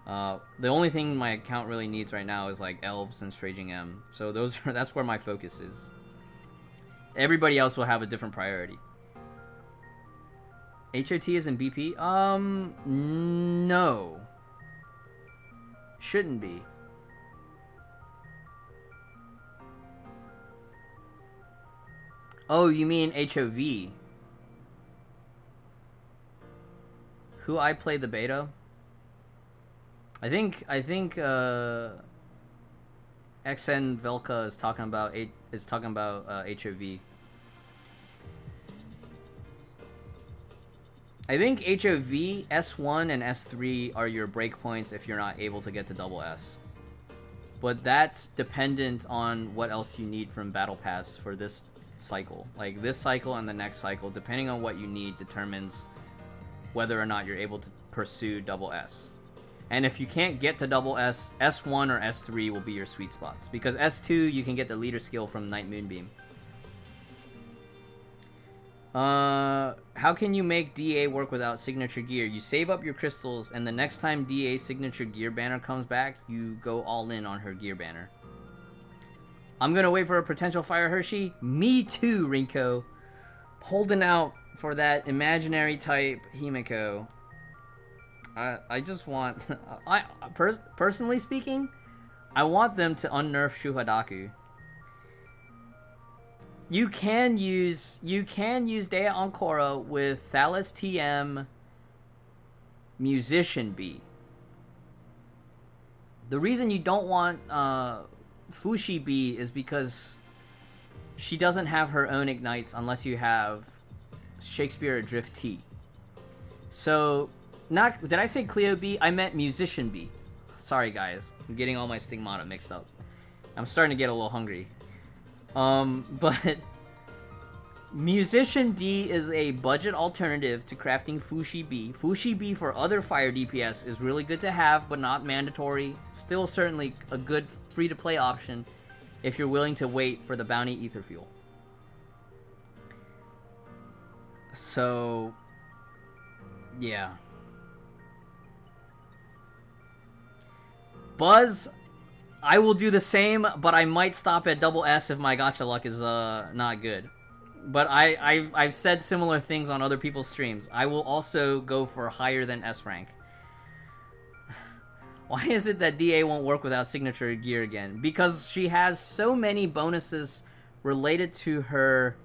[SPEAKER 1] the only thing my account really needs right now is like Elves and Straging M. So that's where my focus is. Everybody else will have a different priority. HOT is in BP? No. Shouldn't be. Oh, you mean HOV? Who I play the beta? I think XN Velka is talking about HOV. I think HOV, S1, and S3 are your breakpoints if you're not able to get to double S. But that's dependent on what else you need from Battle Pass for this cycle. Like this cycle and the next cycle, depending on what you need, determines whether or not you're able to pursue double S. And if you can't get to double S, S1 or S3 will be your sweet spots. Because S2, you can get the leader skill from Night Moonbeam. How can you make DA work without signature gear? You save up your crystals, and the next time DA's signature gear banner comes back, you go all in on her gear banner. I'm gonna wait for a potential Fire Hershey. Me too, Rinko. Holding out for that imaginary type Himiko. I just want... personally speaking, I want them to unnerf Shuhadaku. You can use Dea Ancora with Thalas TM Musician B. The reason you don't want Fushi B is because she doesn't have her own ignites unless you have Shakespeare Adrift T. So, did I say Cleo B? I meant Musician B. Sorry guys, I'm getting all my stigmata mixed up. I'm starting to get a little hungry. But Musician B is a budget alternative to crafting Fushi B. Fushi B for other fire DPS is really good to have, but not mandatory. Still certainly a good free-to-play option if you're willing to wait for the bounty ether fuel. So, yeah. Buzz, I will do the same, but I might stop at double S if my gacha luck is not good. But I've said similar things on other people's streams. I will also go for higher than S rank. Why is it that DA won't work without signature gear again? Because she has so many bonuses related to her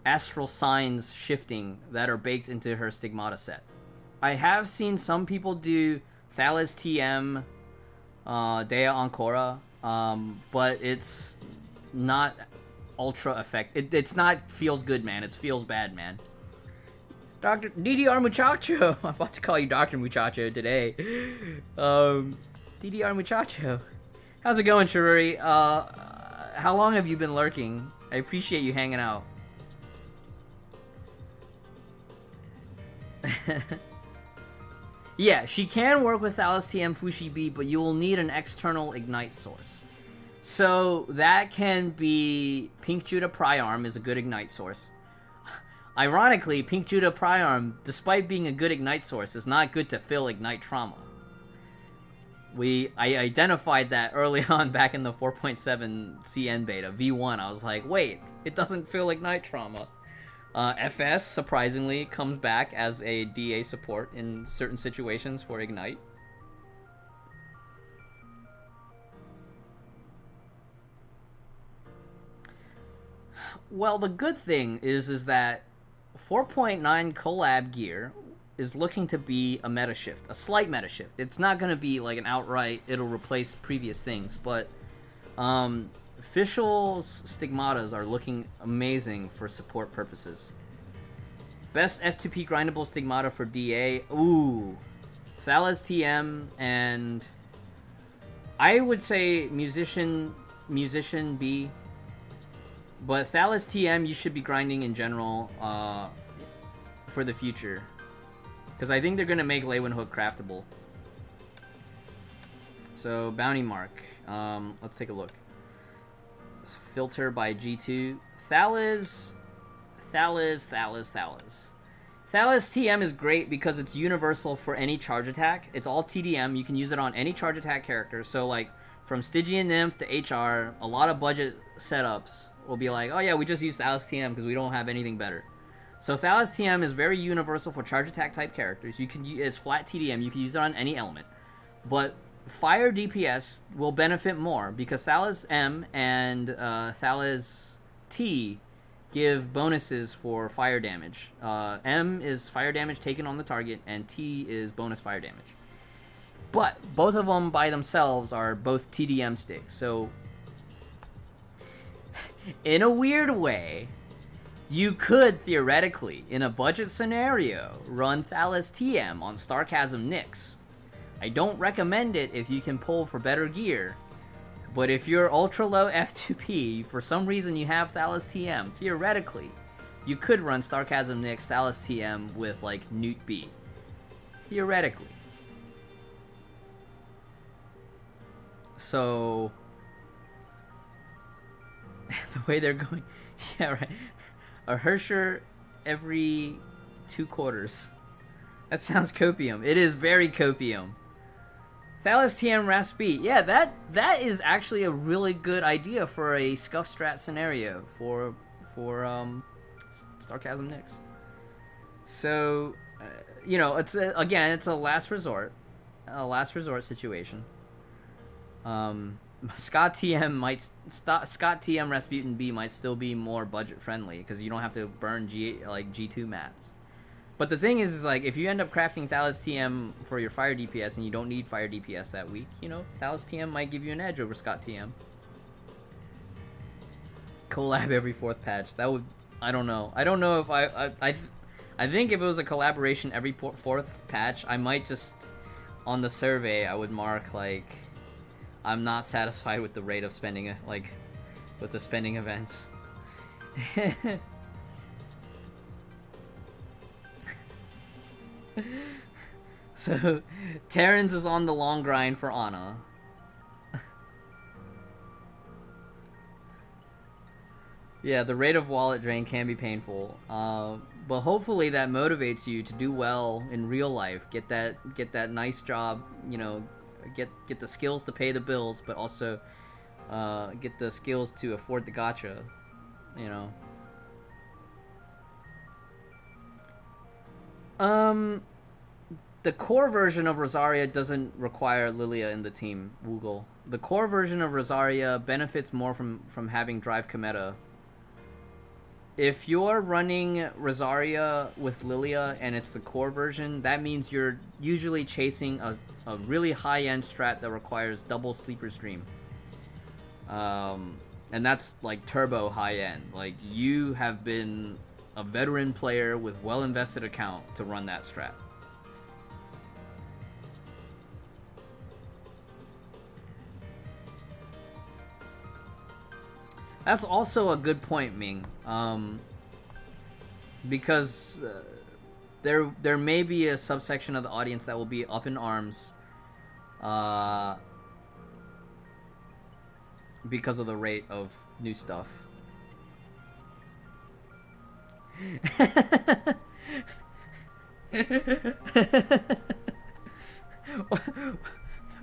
[SPEAKER 1] astral signs shifting that are baked into her stigmata set. I have seen some people do Thalas TM Dea Ancora, but it's not ultra effective. It's not feels good, man. It feels bad, man. Dr. DDR Muchacho. I'm about to call you Dr. Muchacho today. DDR Muchacho. How's it going, Chiruri? How long have you been lurking? I appreciate you hanging out. Yeah, she can work with Thalas TM Fushi B, but you will need an external ignite source. So that can be Pink Judah Priarm is a good ignite source. Ironically, Pink Judah Priarm, despite being a good ignite source, is not good to fill ignite trauma. I identified that early on back in the 4.7 CN beta, V1. I was like, wait, it doesn't fill ignite trauma. FS, surprisingly, comes back as a DA support in certain situations for ignite. Well, the good thing is that 4.9 collab gear is looking to be a meta shift, a slight meta shift. It's not going to be like an outright, it'll replace previous things, but Official's stigmatas are looking amazing for support purposes. Best F2P grindable stigmata for DA. Ooh. Thalas TM and I would say Musician B. But Thalas TM you should be grinding in general for the future. Because I think they're going to make Leywin Hook craftable. So, Bounty Mark. Let's take a look. Filter by G2. Thalas TM is great because it's universal for any charge attack. It's all TDM. You can use it on any charge attack character. So, like, from Stygian Nymph to HR, a lot of budget setups will be like, oh yeah, we just use Thalas TM because we don't have anything better. So Thalas TM is very universal for charge attack type characters. You can use flat TDM. You can use it on any element. But fire DPS will benefit more because Thalas M and Thalas T give bonuses for fire damage. M is fire damage taken on the target, and T is bonus fire damage. But both of them by themselves are both TDM sticks. So in a weird way, you could theoretically, in a budget scenario, run Thalas TM on Starchasm Nyx. I don't recommend it if you can pull for better gear, but if you're ultra low F2P, for some reason you have Thalas TM, theoretically, you could run Starchasm Nyx Thalas TM with like Newt B. Theoretically. So the way they're going, yeah, right. A Hersher every 2 quarters. That sounds copium. It is very copium. Thalas TM Raspi. Yeah, that is actually a really good idea for a scuff strat scenario for Starchasm Nyx. So, you know, it's again, it's a last resort situation. Scott TM Rasputin B might still be more budget friendly because you don't have to burn G2 mats. But the thing is like if you end up crafting Thalos TM for your fire DPS and you don't need fire DPS that week, you know, Thalos TM might give you an edge over Scott TM. Collab every 4th patch. That would, I don't know. I don't know if I think if it was a collaboration every 4th patch, I might just on the survey I would mark like I'm not satisfied with the rate of spending with the spending events. So, Terrans is on the long grind for Ana. Yeah, the rate of wallet drain can be painful, but hopefully that motivates you to do well in real life. Get that nice job, you know, get the skills to pay the bills, but also get the skills to afford the gacha, you know. The core version of Rosaria doesn't require Lilia in the team, Woogle. The core version of Rosaria benefits more from having Drive Cometa. If you're running Rosaria with Lilia and it's the core version, that means you're usually chasing a really high-end strat that requires double Sleeper Stream. And that's like turbo high-end. Like, you have been a veteran player with well-invested account to run that strat. That's also a good point, Ming. Because there may be a subsection of the audience that will be up in arms because of the rate of new stuff.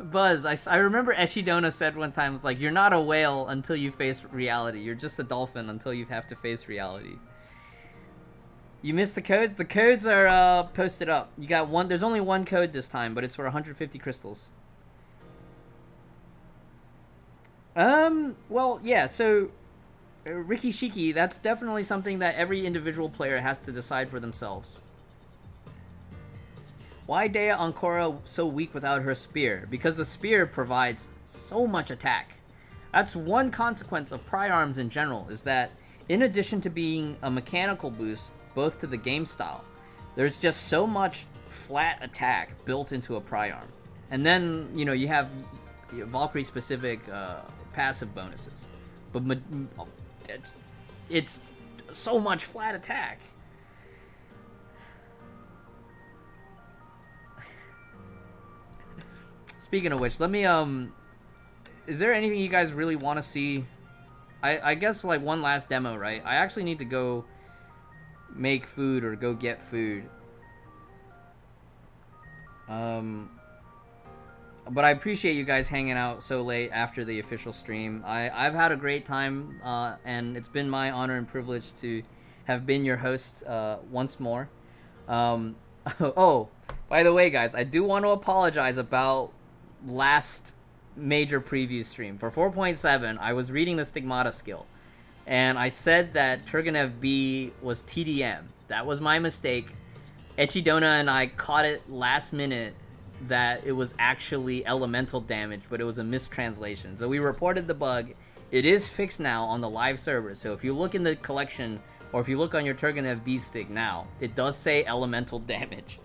[SPEAKER 1] Buzz, I remember Eshidona said one time, it's like, you're not a whale until you face reality. You're just a dolphin until you have to face reality. You missed the codes? The codes are posted up. You got one. There's only one code this time, but it's for 150 crystals. Well, yeah, so Ricky Shiki, that's definitely something that every individual player has to decide for themselves. Why Dea Ancora so weak without her spear? Because the spear provides so much attack. That's one consequence of pry arms in general, is that in addition to being a mechanical boost, both to the game style, there's just so much flat attack built into a pry arm. And then, you know, you have Valkyrie-specific passive bonuses. But it's so much flat attack. Speaking of which, let me, is there anything you guys really want to see? I guess, like, one last demo, right? I actually need to go make food or go get food. But I appreciate you guys hanging out so late after the official stream. I've had a great time, and it's been my honor and privilege to have been your host once more. Oh, by the way, guys, I do want to apologize about last major preview stream. For 4.7, I was reading the Stigmata skill, and I said that Turgenev B was TDM. That was my mistake. Echidona and I caught it last minute that it was actually elemental damage, but it was a mistranslation. So we reported the bug. It is fixed now on the live server. So if you look in the collection, or if you look on your Turgenev B stick now, it does say elemental damage.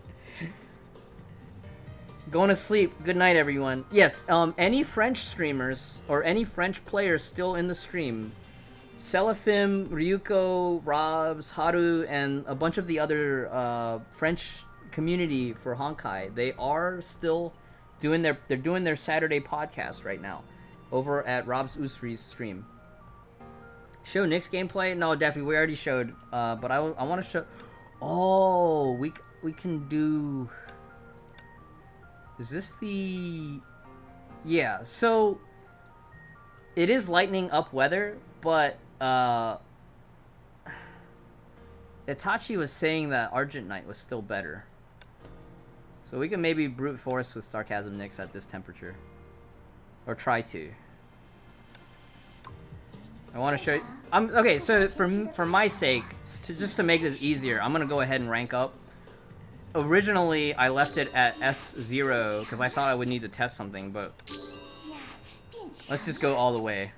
[SPEAKER 1] Going to sleep. Good night, everyone. Yes, any French streamers or any French players still in the stream, Seraphim, Ryuko, Robs, Haru, and a bunch of the other French community for Honkai, they are still doing their Saturday podcast right now over at Rob's Usri's stream. Show Nick's gameplay? No, definitely, we already showed, but I want to show. Oh, we can do. Is this the? Yeah, so it is lightning up weather, but Itachi was saying that Argent Knight was still better. So we can maybe brute force with Sarcasm Nyx at this temperature. Or try to. I want to show you. Okay, so for my sake, just to make this easier, I'm gonna go ahead and rank up. Originally, I left it at S0 because I thought I would need to test something, but let's just go all the way.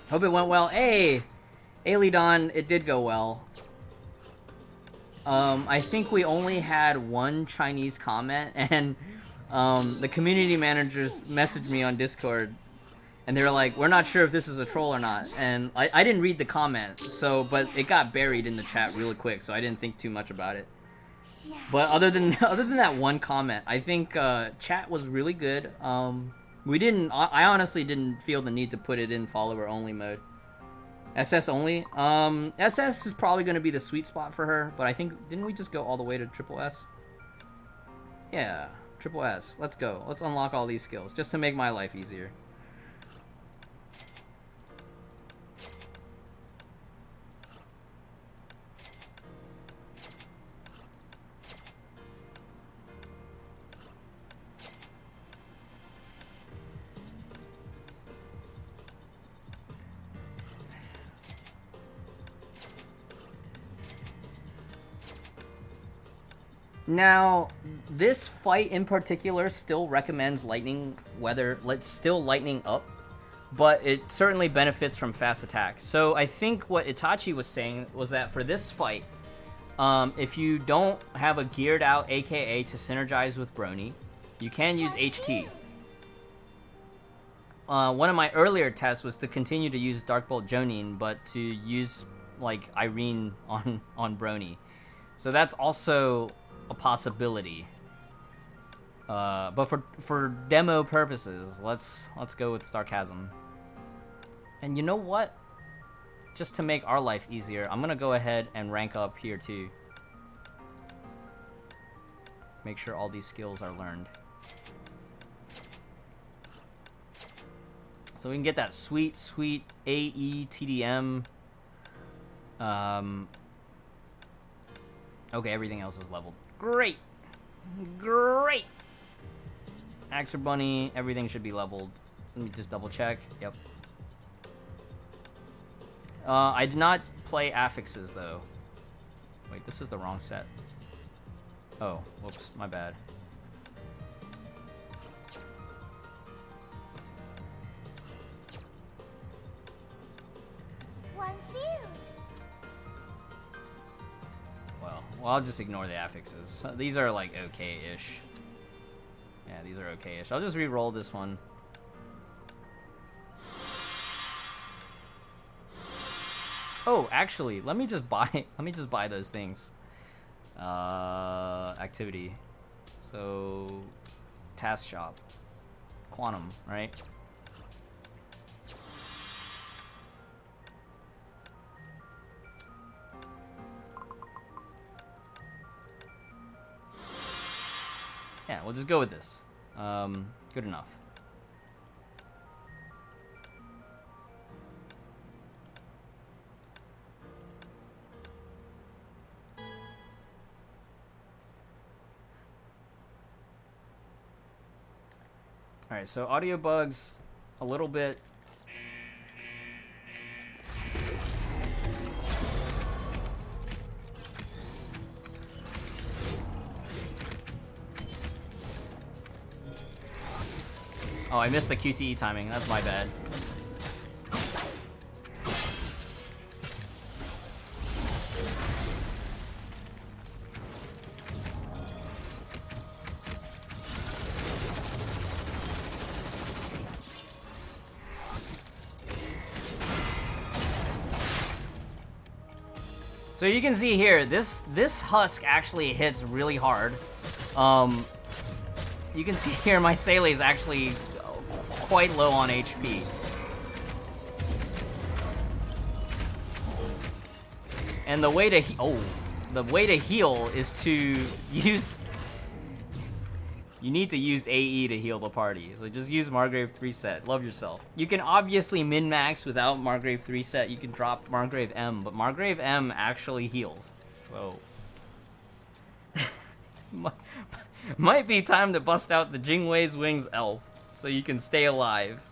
[SPEAKER 1] Hope it went well. Hey, Aelidon, it did go well. I think we only had one Chinese comment, and the community managers messaged me on Discord, and they were like, "We're not sure if this is a troll or not." And I didn't read the comment, but it got buried in the chat really quick, so I didn't think too much about it. But other than that one comment, I think chat was really good. I honestly didn't feel the need to put it in follower only mode. SS only. SS is probably going to be the sweet spot for her, but I think didn't we just go all the way to triple S? Yeah, triple S. Let's go. Let's unlock all these skills just to make my life easier. Now, this fight in particular still recommends lightning weather, still lightning up, but it certainly benefits from fast attack. So I think what Itachi was saying was that for this fight, if you don't have a geared out AKA to synergize with Brony, you can use HT. One of my earlier tests was to continue to use Dark Bolt Jonin, but to use like Irene on Brony. So that's also a possibility, but for demo purposes, let's go with Sarcasm. And you know what? Just to make our life easier, I'm gonna go ahead and rank up here too. Make sure all these skills are learned, so we can get that sweet AE TDM. Okay, everything else is leveled. Great! Axer Bunny, everything should be leveled. Let me just double check. Yep. I did not play affixes though. Wait, this is the wrong set. Oh, whoops, my bad. Well, I'll just ignore the affixes. These are like okay-ish. Yeah, these are okay-ish. I'll just re-roll this one. Oh, actually, let me just buy those things. Activity. So, task shop. Quantum, right? Yeah, we'll just go with this. Good enough. Alright, so audio bugs a little bit. Oh, I missed the QTE timing. That's my bad. So you can see here, this husk actually hits really hard. You can see here my Seele is actually quite low on HP. And the way to heal is to use. You need to use AE to heal the party, so just use Margrave 3 set. Love yourself. You can obviously min-max without Margrave 3 set. You can drop Margrave M, but Margrave M actually heals. So might be time to bust out the Jingwei's Wings elf so you can stay alive.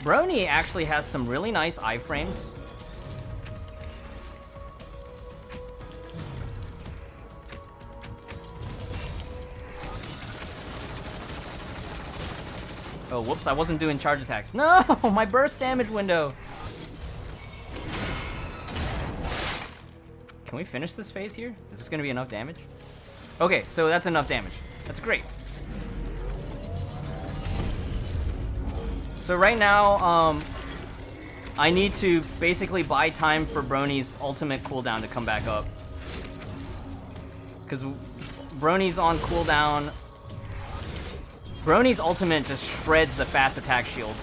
[SPEAKER 1] Brony actually has some really nice iframes. Oh, whoops, I wasn't doing charge attacks. No, my burst damage window. Can we finish this phase here? Is this gonna be enough damage? Okay, so that's enough damage. That's great. So right now, I need to basically buy time for Brony's ultimate cooldown to come back up. Because Brony's on cooldown. Brony's ultimate just shreds the fast attack shield.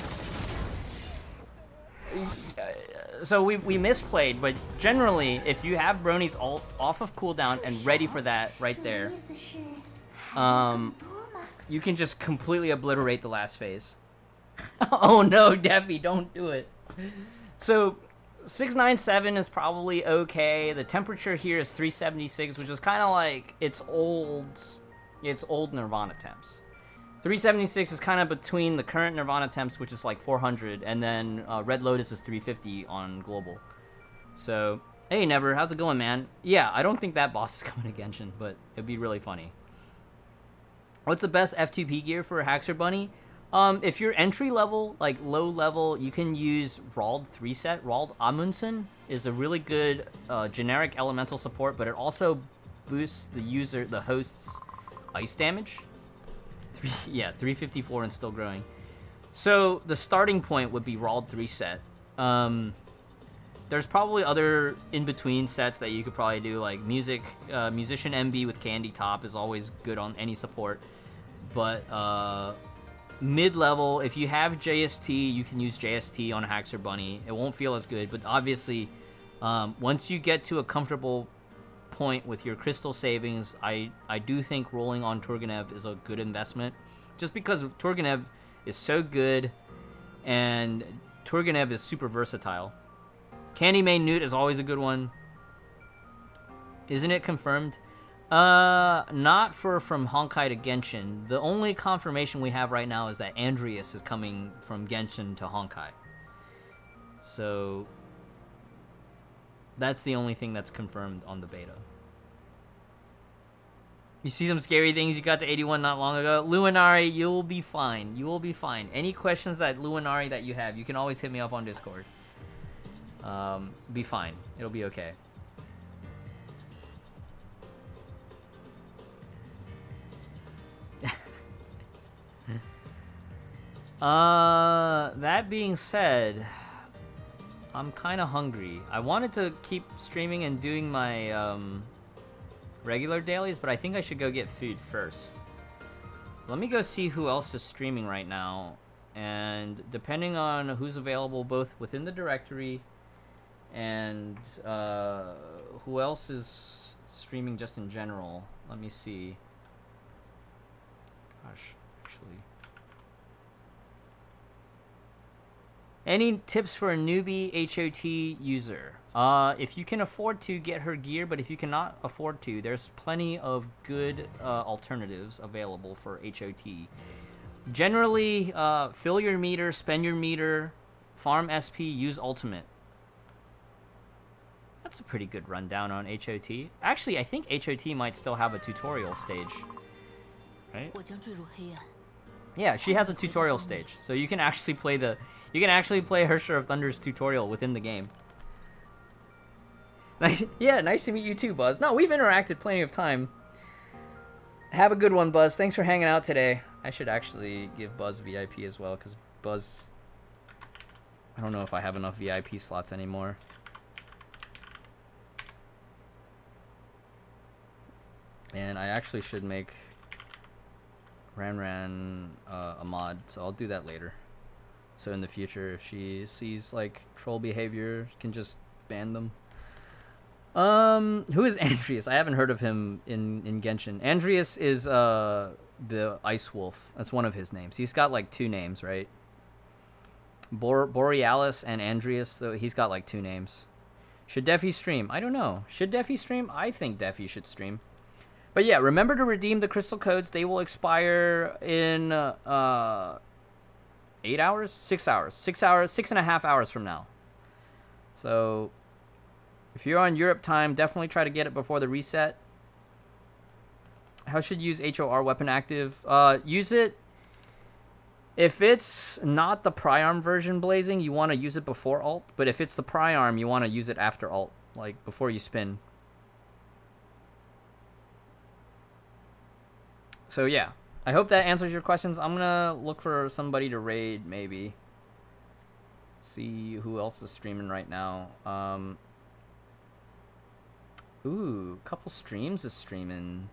[SPEAKER 1] So we misplayed, but generally, if you have Brony's ult off of cooldown and ready for that right there, you can just completely obliterate the last phase. Oh no, Defi, don't do it. So 697 is probably okay. The temperature here is 376, which is kind of like it's old Nirvana temps. 376 is kind of between the current Nirvana temps, which is like 400, and then Red Lotus is 350 on global. So, hey Never, how's it going, man? Yeah, I don't think that boss is coming to Genshin, but it'd be really funny. What's the best F2P gear for a Haxor Bunny? If you're entry level, like low level, you can use Rald 3 set. Rald Amundsen is a really good generic elemental support, but it also boosts the host's ice damage. Yeah, 354 and still growing. So the starting point would be Rald 3 set. There's probably other in-between sets that you could probably do, like Musician MB with Candy Top is always good on any support. But mid-level, if you have JST, you can use JST on Haxor Bunny. It won't feel as good, but obviously, once you get to a comfortable point with your crystal savings, I do think rolling on Turgenev is a good investment, just because Turgenev is so good, and Turgenev is super versatile. Candy Main Newt is always a good one. Isn't it confirmed? Not from Honkai to Genshin. The only confirmation we have right now is that Andreas is coming from Genshin to Honkai. So that's the only thing that's confirmed on the beta. You see some scary things. You got to 81 not long ago. Luinari, you'll be fine. You will be fine. Any questions that Luinari that you have, you can always hit me up on Discord. Be fine. It'll be okay. That being said, I'm kind of hungry. I wanted to keep streaming and doing my regular dailies, but I think I should go get food first. So let me go see who else is streaming right now, and depending on who's available both within the directory and who else is streaming just in general, let me see. Gosh, actually. Any tips for a newbie HOT user? If you can afford to, get her gear, but if you cannot afford to, there's plenty of good alternatives available for HOT. Generally, fill your meter, spend your meter, farm SP, use ultimate. That's a pretty good rundown on HOT. Actually, I think HOT might still have a tutorial stage. Right? Yeah, she has a tutorial stage, so you can actually play Hersher of Thunder's tutorial within the game. Nice, yeah, nice to meet you too, Buzz. No, we've interacted plenty of time. Have a good one, Buzz. Thanks for hanging out today. I should actually give Buzz VIP as well, because Buzz... I don't know if I have enough VIP slots anymore. And I actually should make Ran a mod, so I'll do that later. So in the future, if she sees like troll behavior, can just ban them. Who is Andreas? I haven't heard of him in Genshin. Andreas is the Ice Wolf. That's one of his names. He's got like two names, right? Borealis and Andreas. So he's got like two names. Should Defi stream? I don't know. Should Defi stream? I think Defi should stream. But yeah, remember to redeem the crystal codes. They will expire in 8 hours, 6 hours, 6 hours, 6.5 hours from now. So if you're on Europe time, definitely try to get it before the reset. How should you use HOR weapon active? Use it if it's not the pry-arm version blazing, you want to use it before alt. But if it's the pry-arm, you want to use it after alt, like before you spin. So yeah, I hope that answers your questions. I'm gonna look for somebody to raid, maybe. See who else is streaming right now. Ooh, couple streams is streaming.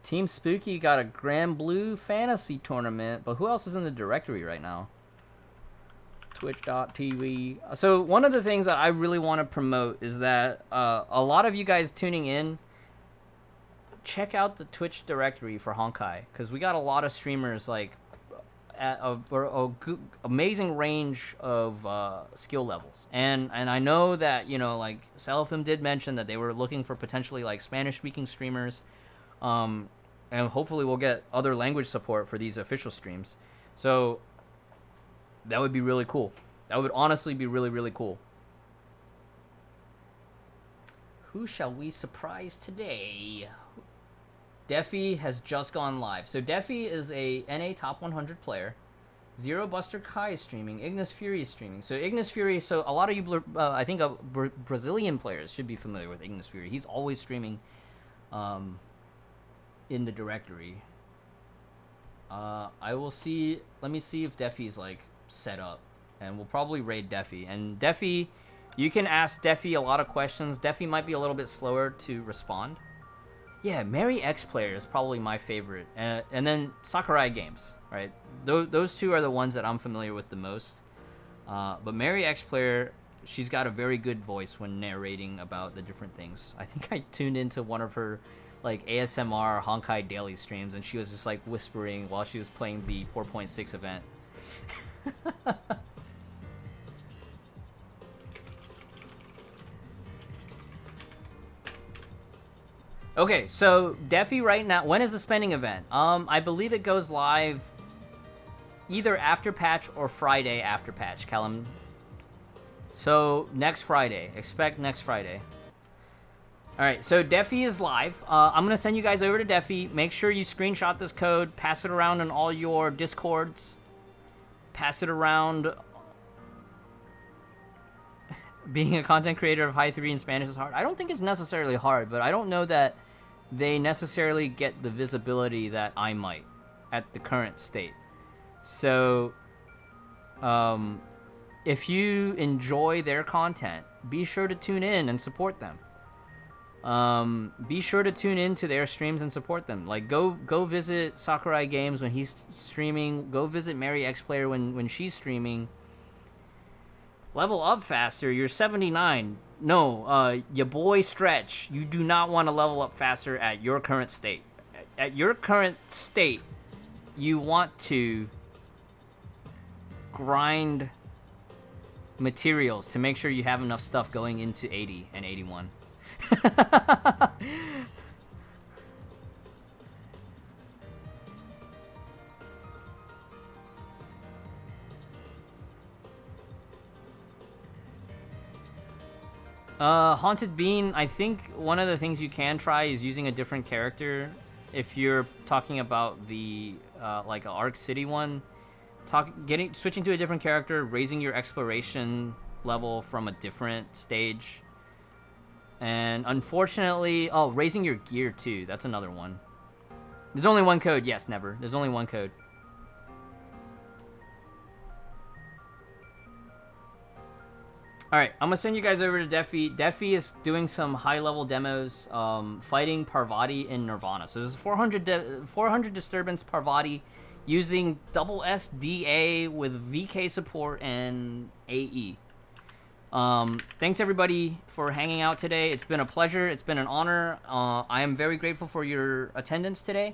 [SPEAKER 1] Team Spooky got a Grand Blue Fantasy Tournament, but who else is in the directory right now? Twitch.tv. So one of the things that I really want to promote is that a lot of you guys tuning in, check out the Twitch directory for Honkai, because we got a lot of streamers like at a amazing range of skill levels, and I know that, you know, like Seraphim did mention that they were looking for potentially like Spanish speaking streamers, and hopefully we'll get other language support for these official streams. So that would be really cool. That would honestly be really, really cool. Who shall we surprise today? Defi has just gone live. So Defi is a NA top 100 player. Zero Buster Kai is streaming. Ignis Fury is streaming. So Ignis Fury, so a lot of you, I think Brazilian players should be familiar with Ignis Fury. He's always streaming in the directory. I will see, let me see if Defi's like set up. And we'll probably raid Defi. And Defi, you can ask Defi a lot of questions. Defi might be a little bit slower to respond. Yeah, Mary X Player is probably my favorite. And then Sakurai Games, right? Those two are the ones that I'm familiar with the most. But Mary X Player, she's got a very good voice when narrating about the different things. I think I tuned into one of her like ASMR Honkai daily streams, and she was just like whispering while she was playing the 4.6 event. Okay, so Defi right now, when is the spending event? I believe it goes live either after patch or Friday after patch, Callum. So next Friday, expect next Friday. All right, so Defi is live. I'm gonna send you guys over to Defi. Make sure you screenshot this code, pass it around in all your Discords, pass it around. Being a content creator of Hi3 in Spanish is hard. I don't think it's necessarily hard, but I don't know that they necessarily get the visibility that I might at the current state. So, if you enjoy their content, be sure to tune in and support them. Be sure to tune in to their streams and support them. Like, go visit Sakurai Games when he's streaming. Go visit Mary X Player when she's streaming. Level up faster. You're 79. No, your boy Stretch. You do not want to level up faster at your current state. At your current state, you want to grind materials to make sure you have enough stuff going into 80 and 81. Haunted Bean, I think one of the things you can try is using a different character. If you're talking about the, like, Arc City one, switching to a different character, raising your exploration level from a different stage. And unfortunately, raising your gear too, that's another one. There's only one code, yes, never. There's only one code. Alright, I'm gonna send you guys over to Defi. Defi is doing some high-level demos, fighting Parvati in Nirvana. So there's 400 Disturbance Parvati using double SDA with VK support and AE. Thanks everybody for hanging out today. It's been a pleasure. It's been an honor. I am very grateful for your attendance today.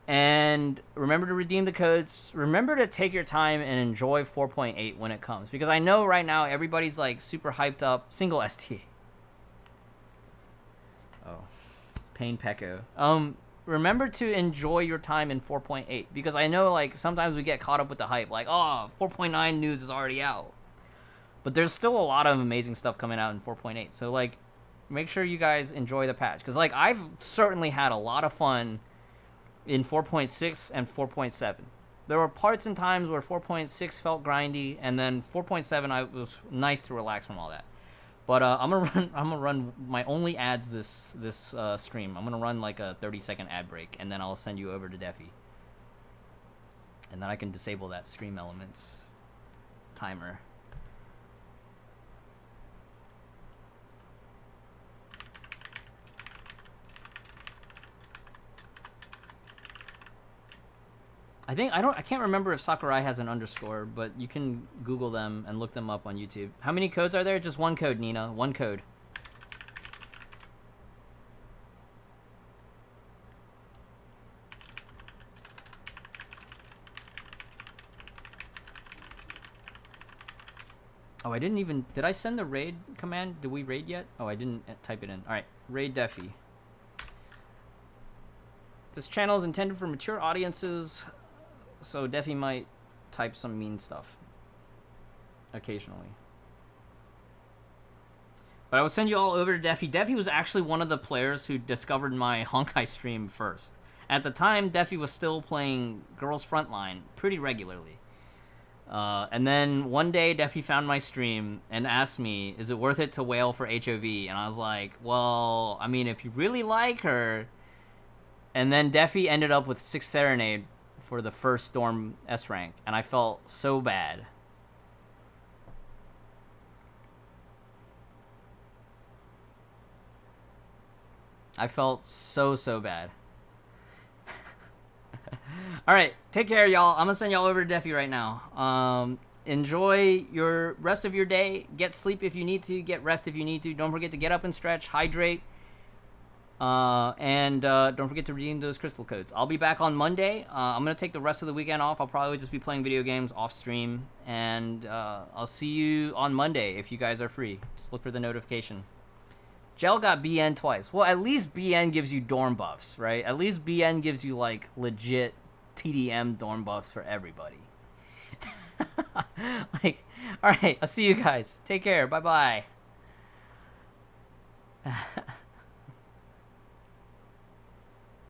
[SPEAKER 1] And remember to redeem the codes. Remember to take your time and enjoy 4.8 when it comes. Because I know right now everybody's like super hyped up. Single ST. Oh. Pain Pecco. remember to enjoy your time in 4.8, because I know like sometimes we get caught up with the hype, like, oh, 4.9 news is already out, but there's still a lot of amazing stuff coming out in 4.8. So like, make sure you guys enjoy the patch, because like I've certainly had a lot of fun in 4.6 and 4.7. There were parts and times where 4.6 felt grindy, and then 4.7 I was nice to relax from all that. But I'm gonna run my only ads this stream. I'm gonna run like a 30-second ad break, and then I'll send you over to Defi, and then I can disable that stream elements timer. I can't remember if Sakurai has an underscore, but you can Google them and look them up on YouTube. How many codes are there? Just one code, Nina. One code. Oh, I didn't even... Did I send the raid command? Did we raid yet? Oh, I didn't type it in. Alright, raid Defi. This channel is intended for mature audiences, so Defi might type some mean stuff occasionally. But I will send you all over to Defi. Defi was actually one of the players who discovered my Honkai stream first. At the time, Defi was still playing Girls Frontline pretty regularly. And then one day, Defi found my stream and asked me, is it worth it to whale for HOV? And I was like, well, I mean, if you really like her... And then Defi ended up with 6 Serenade for the first Storm S rank, and I felt so bad. I felt so bad. Alright, take care, y'all. I'm gonna send y'all over to Defi right now. Enjoy your rest of your day. Get sleep if you need to. Get rest if you need to. Don't forget to get up and stretch. Hydrate. And don't forget to redeem those crystal codes. I'll be back on Monday. I'm going to take the rest of the weekend off. I'll probably just be playing video games off stream. And I'll see you on Monday if you guys are free. Just look for the notification. Gel got BN twice. Well, at least BN gives you dorm buffs, right? At least BN gives you, like, legit TDM dorm buffs for everybody. Like, alright, I'll see you guys. Take care. Bye-bye.